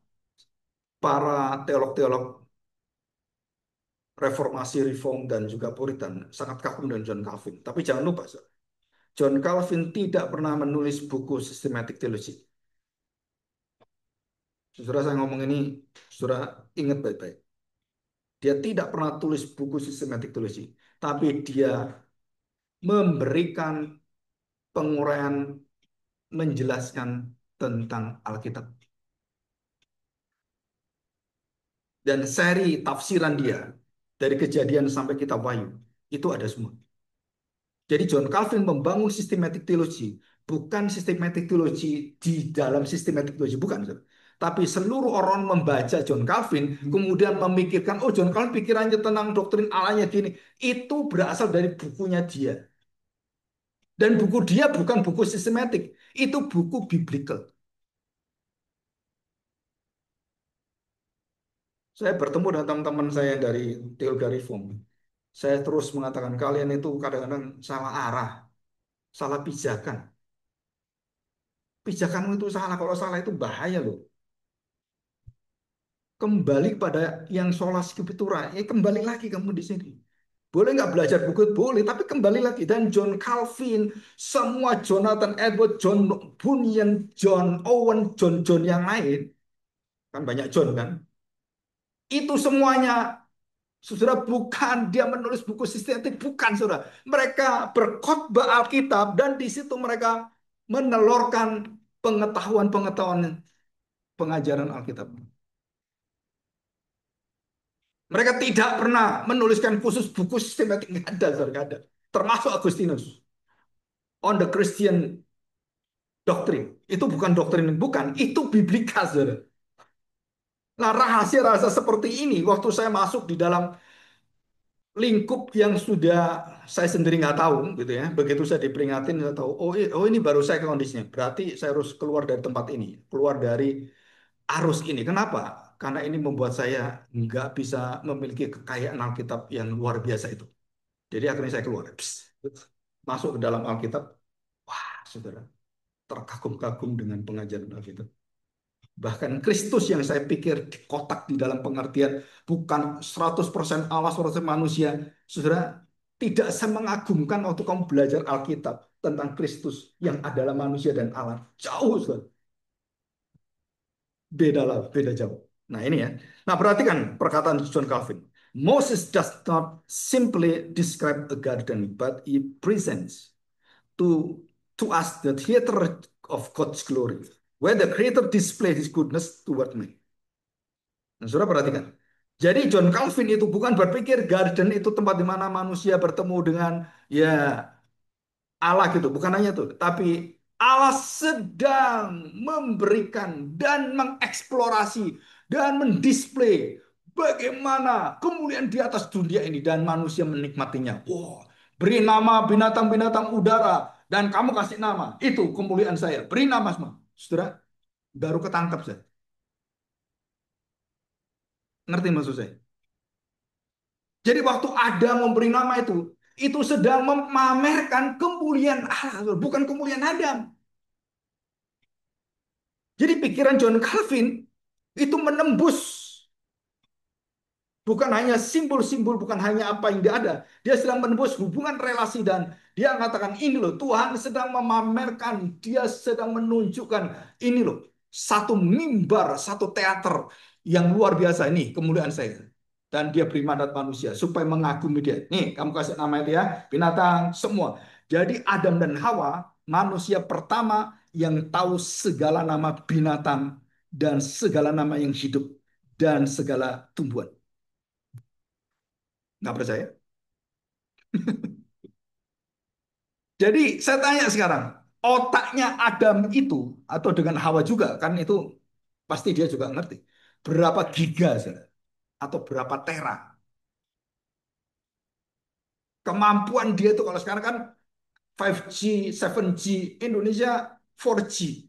para teolog-teolog reformasi, reform, dan juga puritan sangat kagum dengan John Calvin. Tapi jangan lupa, saudara, John Calvin tidak pernah menulis buku systematic theology. Saudara, saya ngomong ini, saudara ingat baik-baik. Dia tidak pernah tulis buku systematic theology, tapi dia memberikan penguraian menjelaskan tentang Alkitab. Dan seri tafsiran dia dari Kejadian sampai Kitab Wahyu itu ada semua. Jadi John Calvin membangun systematic theology, bukan systematic theology di dalam systematic theology, bukan. Tapi seluruh orang membaca John Calvin, kemudian memikirkan, oh John Calvin pikirannya tentang doktrin Allahnya gini. Itu berasal dari bukunya dia. Dan buku dia bukan buku sistematik, itu buku biblical. Saya bertemu dengan teman-teman saya dari teologi reform. Saya terus mengatakan kalian itu kadang-kadang salah arah, salah pijakan. Pijakanmu itu salah, kalau salah itu bahaya loh. Kembali pada yang sola scriptura, kembali lagi kamu di sini. Boleh nggak belajar buku? Boleh, tapi kembali lagi. Dan John Calvin, semua Jonathan Edward, John Bunyan, John Owen, John yang lain, kan banyak John kan? Itu semuanya, saudara, bukan dia menulis buku sistematik, bukan saudara. Mereka berkhotbah Alkitab dan di situ mereka menelurkan pengetahuan-pengetahuan pengajaran Alkitab. Mereka tidak pernah menuliskan khusus buku sistematik, nggak ada, saudara, nggak ada. Termasuk Agustinus on the Christian Doctrine. Itu bukan doktrin, bukan. Itu biblika, saudara. Nah, rahasia-rahasia seperti ini, waktu saya masuk di dalam lingkup yang sudah saya sendiri nggak tahu, gitu ya. Begitu saya diperingatin, saya tahu, oh ini baru saya kondisinya. Berarti saya harus keluar dari tempat ini, keluar dari arus ini. Kenapa? Karena ini membuat saya nggak bisa memiliki kekayaan Alkitab yang luar biasa itu. Jadi akhirnya saya keluar. Psst. Masuk ke dalam Alkitab. Wah, saudara, terkagum-kagum dengan pengajaran Alkitab. Bahkan Kristus yang saya pikir kotak di dalam pengertian bukan 100% Allah, 100% manusia. Saudara, tidak semengagumkan waktu kamu belajar Alkitab tentang Kristus yang adalah manusia dan Allah. Jauh, saudara. Beda lah, beda jauh. Nah ini ya. Nah perhatikan perkataan John Calvin. Moses does not simply describe a garden, but he presents to us the theater of God's glory, where the Creator displays His goodness toward me. Nah, saudara perhatikan. Jadi John Calvin itu bukan berpikir garden itu tempat di mana manusia bertemu dengan ya Allah gitu, bukan hanya itu, tapi Allah sedang memberikan dan mengeksplorasi dan mendisplay bagaimana kemuliaan di atas dunia ini dan manusia menikmatinya. Wow, beri nama binatang-binatang udara dan kamu kasih nama. Itu kemuliaan saya. Beri nama semua. Saudara, baru ketangkap saya. Ngerti maksud saya? Jadi waktu Adam memberi nama itu sedang memamerkan kemuliaan Allah, bukan kemuliaan Adam. Jadi pikiran John Calvin itu menembus bukan hanya simbol-simbol, bukan hanya apa yang dia ada. Dia sedang menembus hubungan relasi dan dia mengatakan ini loh, Tuhan sedang memamerkan, dia sedang menunjukkan ini loh, satu mimbar, satu teater yang luar biasa ini kemuliaan saya. Dan dia beri mandat manusia supaya mengagumi dia. Nih, kamu kasih nama itu ya, binatang semua. Jadi Adam dan Hawa, manusia pertama yang tahu segala nama binatang dan segala nama yang hidup dan segala tumbuhan. Nggak percaya? Jadi saya tanya sekarang, otaknya Adam itu atau dengan Hawa juga kan itu pasti dia juga ngerti berapa giga saudara, atau berapa tera kemampuan dia itu kalau sekarang kan 5G, 7G, Indonesia 4G.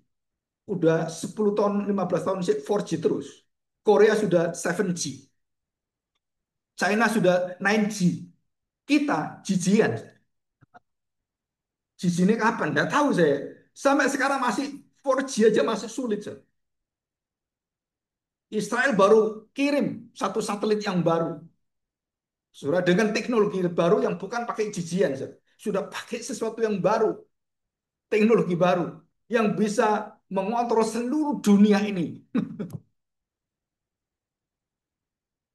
Udah 10 tahun, 15 tahun sih 4G terus. Korea sudah 7G, China sudah 9G. Kita jijian. Jiji ini kapan? Nggak tahu saya. Sampai sekarang masih 4G aja masih sulit. Saya. Israel baru kirim satu satelit yang baru. Sudah dengan teknologi baru yang bukan pakai jijian. Sudah pakai sesuatu yang baru. Teknologi baru. Yang bisa mengontrol seluruh dunia ini.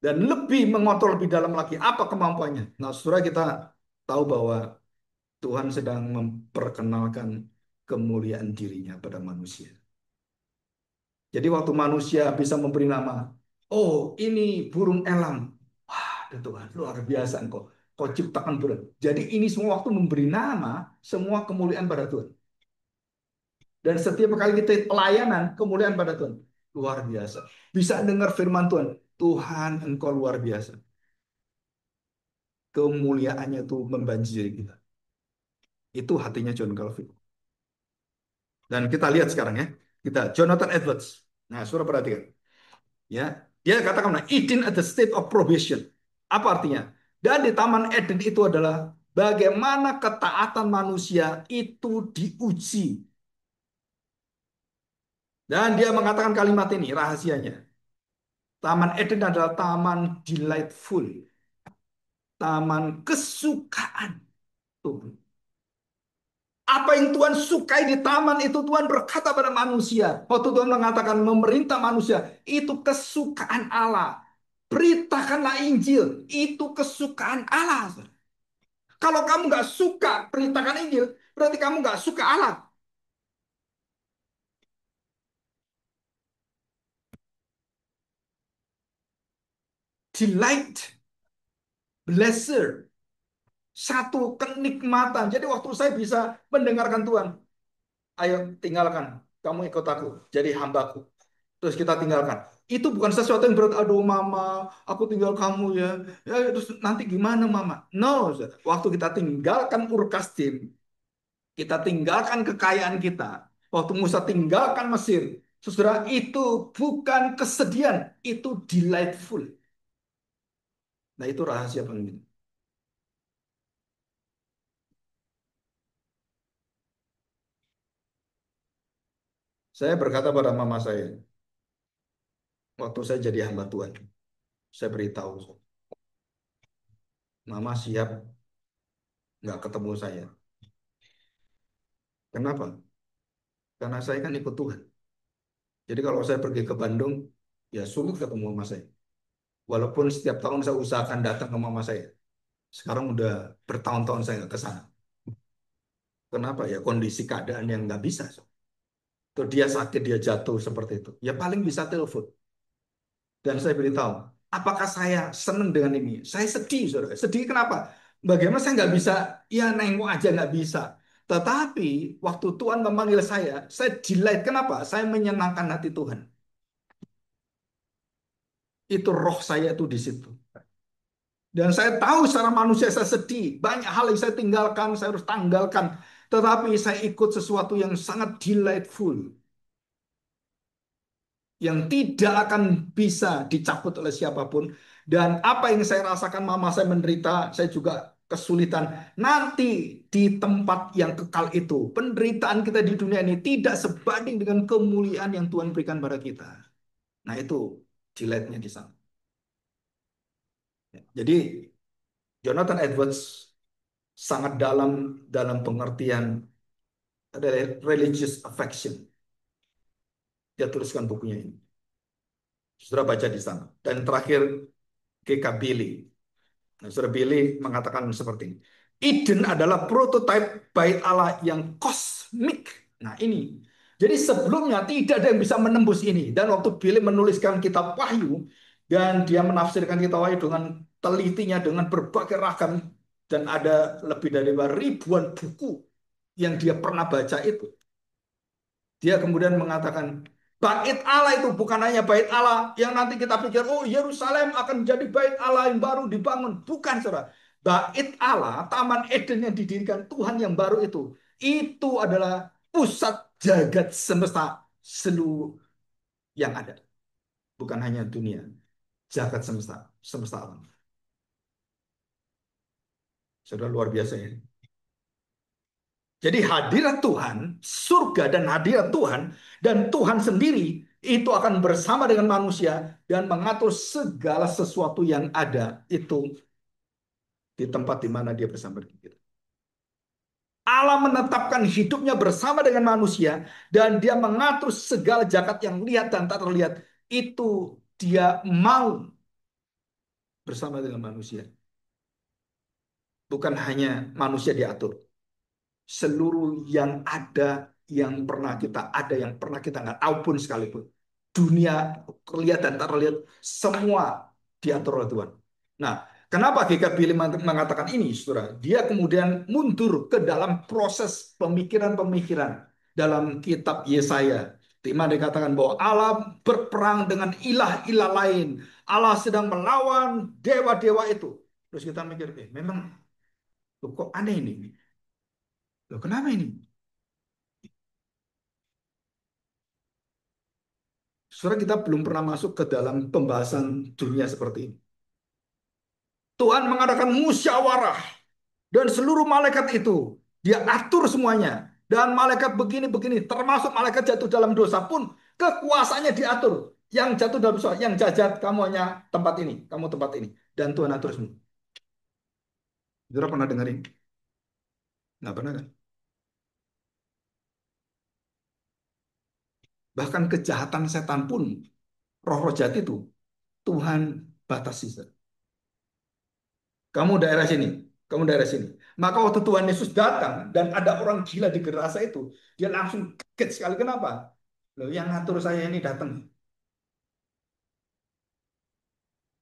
Dan lebih mengontrol lebih dalam lagi. Apa kemampuannya? Nah, saudara kita tahu bahwa Tuhan sedang memperkenalkan kemuliaan dirinya pada manusia. Jadi waktu manusia bisa memberi nama, oh ini burung elang. Wah, Tuhan luar biasa engkau. Kau ciptakan burung. Jadi ini semua waktu memberi nama, semua kemuliaan pada Tuhan. Dan setiap kali kita pelayanan, kemuliaan pada Tuhan. Luar biasa. Bisa dengar firman Tuhan. Tuhan engkau luar biasa. Kemuliaannya itu membanjiri kita. Itu hatinya John Calvin. Dan kita lihat sekarang ya. Kita Jonathan Edwards. Nah, suruh perhatikan. Ya, dia katakan Eden at the state of probation. Apa artinya? Dan di Taman Eden itu adalah bagaimana ketaatan manusia itu diuji. Dan dia mengatakan kalimat ini rahasianya. Taman Eden adalah taman delightful, taman kesukaan Tuhan. Apa yang Tuhan sukai di taman itu Tuhan berkata pada manusia. Waktu Tuhan mengatakan memerintah manusia, itu kesukaan Allah. Beritakanlah Injil, itu kesukaan Allah. Kalau kamu nggak suka perintahkan Injil, berarti kamu nggak suka Allah. Delight, pleasure, satu kenikmatan. Jadi waktu saya bisa mendengarkan Tuhan, ayo tinggalkan, kamu ikut aku, jadi hambaku. Terus kita tinggalkan. Itu bukan sesuatu yang berat. Aduh mama, aku tinggal kamu ya. Ya terus nanti gimana mama? No, saudara. Waktu kita tinggalkan Urkasdim, kita tinggalkan kekayaan kita. Waktu Musa tinggalkan Mesir, saudara, itu bukan kesedihan, itu delightful. Nah itu rahasia penting. Saya berkata pada mama saya, waktu saya jadi hamba Tuhan, saya beritahu, mama siap nggak ketemu saya. Kenapa? Karena saya kan ikut Tuhan. Jadi kalau saya pergi ke Bandung, ya sulit ketemu mama saya. Walaupun setiap tahun saya usahakan datang ke mama saya. Sekarang udah bertahun-tahun saya nggak ke sana. Kenapa? Ya kondisi keadaan yang nggak bisa. Tuh dia sakit, dia jatuh seperti itu. Ya paling bisa telepon. Dan saya beritahu, apakah saya senang dengan ini? Saya sedih, saudara. Sedih kenapa? Bagaimana saya nggak bisa, ya nengok aja nggak bisa. Tetapi waktu Tuhan memanggil saya delight. Kenapa? Saya menyenangkan hati Tuhan. Itu roh saya itu di situ. Dan saya tahu secara manusia saya sedih. Banyak hal yang saya tinggalkan, saya harus tanggalkan. Tetapi saya ikut sesuatu yang sangat delightful. Yang tidak akan bisa dicabut oleh siapapun. Dan apa yang saya rasakan, mama saya menderita, saya juga kesulitan. Nanti di tempat yang kekal itu, penderitaan kita di dunia ini tidak sebanding dengan kemuliaan yang Tuhan berikan pada kita. Nah itu delightnya di sana. Jadi Jonathan Edwards sangat dalam dalam pengertian religious affection. Dia tuliskan bukunya ini. Saudara baca di sana. Dan terakhir G.K. Billy. Nah, Saudara Billy mengatakan seperti ini. Eden adalah prototipe bait Allah yang kosmik. Nah ini. Jadi sebelumnya tidak ada yang bisa menembus ini. Dan waktu Billy menuliskan kitab Wahyu, dan dia menafsirkan kitab Wahyu dengan telitinya, dengan berbagai ragam, dan ada lebih dari ribuan buku yang dia pernah baca itu. Dia kemudian mengatakan, bait Allah itu bukan hanya bait Allah yang nanti kita pikir, oh Yerusalem akan jadi bait Allah yang baru dibangun. Bukan, saudara. Bait Allah, Taman Eden yang didirikan Tuhan yang baru itu adalah pusat jagat semesta seluruh yang ada. Bukan hanya dunia, jagat semesta, semesta alam. Saudara luar biasa ya. Jadi hadirat Tuhan, surga dan hadirat Tuhan, dan Tuhan sendiri itu akan bersama dengan manusia dan mengatur segala sesuatu yang ada itu di tempat di mana dia bersama dengan kita. Allah menetapkan hidupnya bersama dengan manusia dan dia mengatur segala jagat yang lihat dan tak terlihat. Itu dia mau bersama dengan manusia. Bukan hanya manusia diatur. Seluruh yang ada, yang pernah kita ada, yang pernah kita nggak tahu pun sekalipun. Dunia terlihat dan tak terlihat, semua diatur oleh Tuhan. Nah, kenapa GK Billy mengatakan ini, saudara? Dia kemudian mundur ke dalam proses pemikiran-pemikiran dalam kitab Yesaya. Di mana dikatakan bahwa Allah berperang dengan ilah-ilah lain. Allah sedang melawan dewa-dewa itu. Terus kita mikir, memang loh, kok aneh ini? Loh, kenapa ini? Saudara kita belum pernah masuk ke dalam pembahasan dunia seperti ini. Tuhan mengadakan musyawarah dan seluruh malaikat itu dia atur semuanya. Dan malaikat begini-begini, termasuk malaikat jatuh dalam dosa pun kekuasaannya diatur. Yang jatuh dalam dosa, yang jahat, kamu hanya tempat ini, kamu tempat ini. Dan Tuhan atur semua. Saudara pernah dengerin? Nggak pernah kan? Bahkan kejahatan setan pun, roh-roh jahat itu, Tuhan batasi. Saudara. Kamu daerah sini, kamu daerah sini. Maka waktu Tuhan Yesus datang dan ada orang gila di Gerasa itu, dia langsung kaget sekali. Kenapa? Loh, yang ngatur saya ini datang.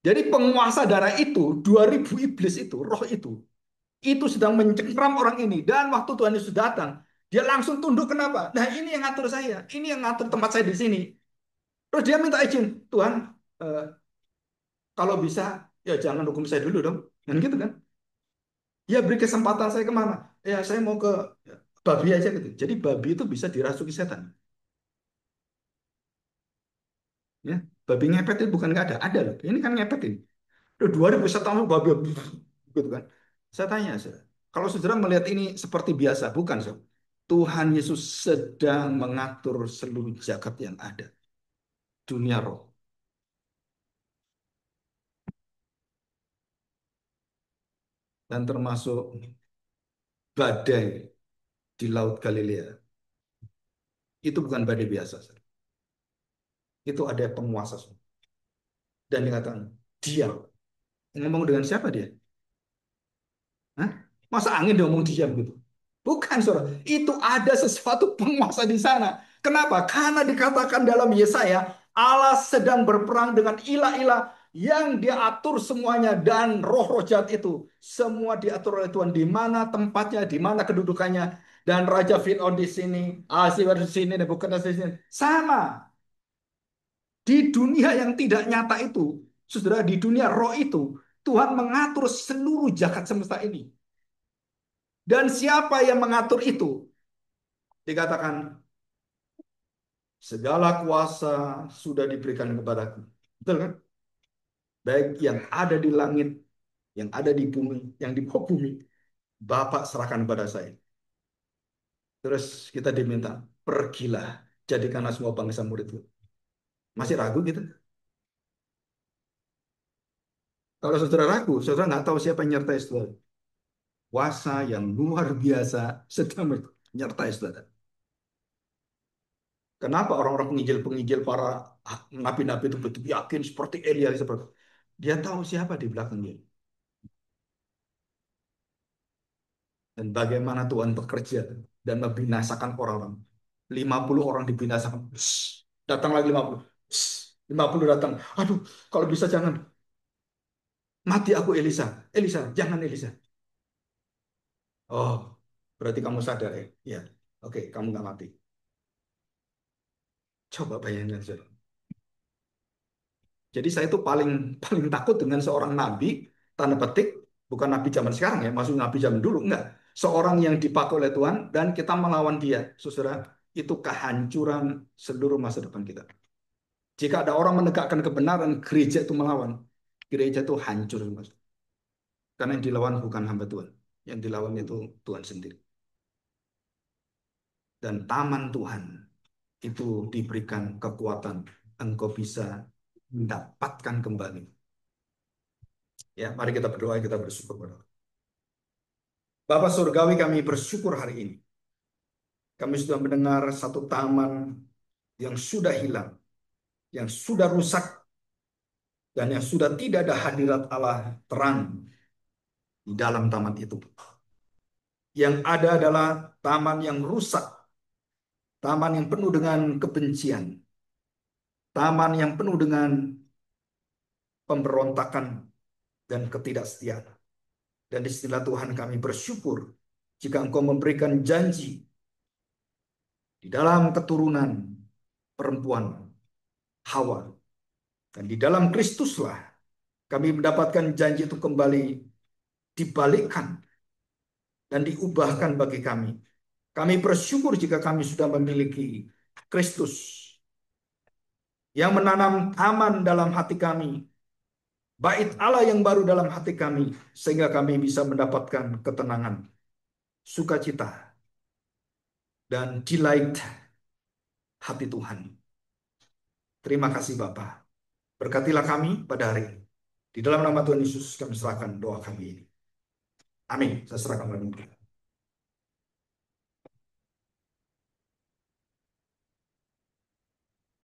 Jadi penguasa darah itu, 2000 iblis itu, roh itu sedang mencengkram orang ini. Dan waktu Tuhan Yesus datang, dia langsung tunduk. Kenapa? Nah, ini yang ngatur saya, ini yang ngatur tempat saya di sini. Terus dia minta izin, Tuhan, eh, kalau bisa, ya jangan hukum saya dulu dong. Dan gitu kan. Ya beri kesempatan saya kemana? Ya saya mau ke babi aja gitu. Jadi babi itu bisa dirasuki setan. Ya, babi ngepet itu bukan nggak ada loh. Ini kan ngepet ini. Udah 2000 setan babi gitu kan. Saya tanya, kalau saudara melihat ini seperti biasa, bukan, saudara? Tuhan Yesus sedang mengatur seluruh jagat yang ada, dunia roh, dan termasuk badai di Laut Galilea. Itu bukan badai biasa, saudara. Itu ada penguasa, saudara. Dan dikatakan, diam. Ngomong dengan siapa dia? Hah? Masa angin dia ngomong diam gitu? Bukan, saudara. Itu ada sesuatu penguasa di sana. Kenapa? Karena dikatakan dalam Yesaya, Allah sedang berperang dengan ilah-ilah yang dia atur semuanya dan roh-roh jahat itu. Semua diatur oleh Tuhan. Di mana tempatnya, di mana kedudukannya. Dan Raja Fir'aun di sini, Ahasiwero di sini, Nebukadnezar di sini. Sama. Di dunia yang tidak nyata itu, saudara, di dunia roh itu, Tuhan mengatur seluruh jagat semesta ini. Dan siapa yang mengatur itu? Dikatakan, segala kuasa sudah diberikan kepadaku. Betul kan? Baik yang ada di langit, yang ada di bumi, yang di bawah bumi. Bapak serahkan kepada saya. Terus kita diminta, pergilah, jadikanlah semua bangsa muridku. Masih ragu gitu? Kalau saudara ragu, saudara nggak tahu siapa yang nyertai saudara. Kuasa yang luar biasa sedang menyertai saudara. Kenapa orang-orang penginjil-penginjil, para nabi-nabi itu betul yakin seperti Elia, seperti dia tahu siapa di belakangnya dan bagaimana Tuhan bekerja dan membinasakan orang-orang. 50 orang dibinasakan. Shh, datang lagi 50. Shh, 50 datang. Aduh, kalau bisa jangan. Mati aku Elisa. Elisa, jangan Elisa. Oh, berarti kamu sadar ya? Ya, oke, kamu nggak mati. Coba bayangkan saja. Jadi saya itu paling paling takut dengan seorang nabi, tanda petik, bukan nabi zaman sekarang ya, maksud nabi zaman dulu, enggak. Seorang yang dipakai oleh Tuhan dan kita melawan dia, saudara, itu kehancuran seluruh masa depan kita. Jika ada orang menegakkan kebenaran, gereja itu melawan, gereja itu hancur, Mas. Karena yang dilawan bukan hamba Tuhan, yang dilawan itu Tuhan sendiri. Dan taman Tuhan itu diberikan kekuatan, engkau bisa mendapatkan kembali. Ya, mari kita berdoa, kita bersyukur kepada Allah. Bapak Surgawi, kami bersyukur hari ini. Kami sudah mendengar satu taman yang sudah hilang, yang sudah rusak, dan yang sudah tidak ada hadirat Allah terang di dalam taman itu. Yang ada adalah taman yang rusak, taman yang penuh dengan kebencian, taman yang penuh dengan pemberontakan dan ketidaksetiaan. Dan di istilah Tuhan kami bersyukur jika Engkau memberikan janji di dalam keturunan perempuan Hawa. Dan di dalam Kristuslah kami mendapatkan janji itu kembali dibalikkan dan diubahkan bagi kami. Kami bersyukur jika kami sudah memiliki Kristus yang menanam taman dalam hati kami, bait Allah yang baru dalam hati kami, sehingga kami bisa mendapatkan ketenangan, sukacita, dan delight hati Tuhan. Terima kasih Bapa. Berkatilah kami pada hari ini. Di dalam nama Tuhan Yesus kami serahkan doa kami ini. Amin. Saya serahkan kepada Tuhan.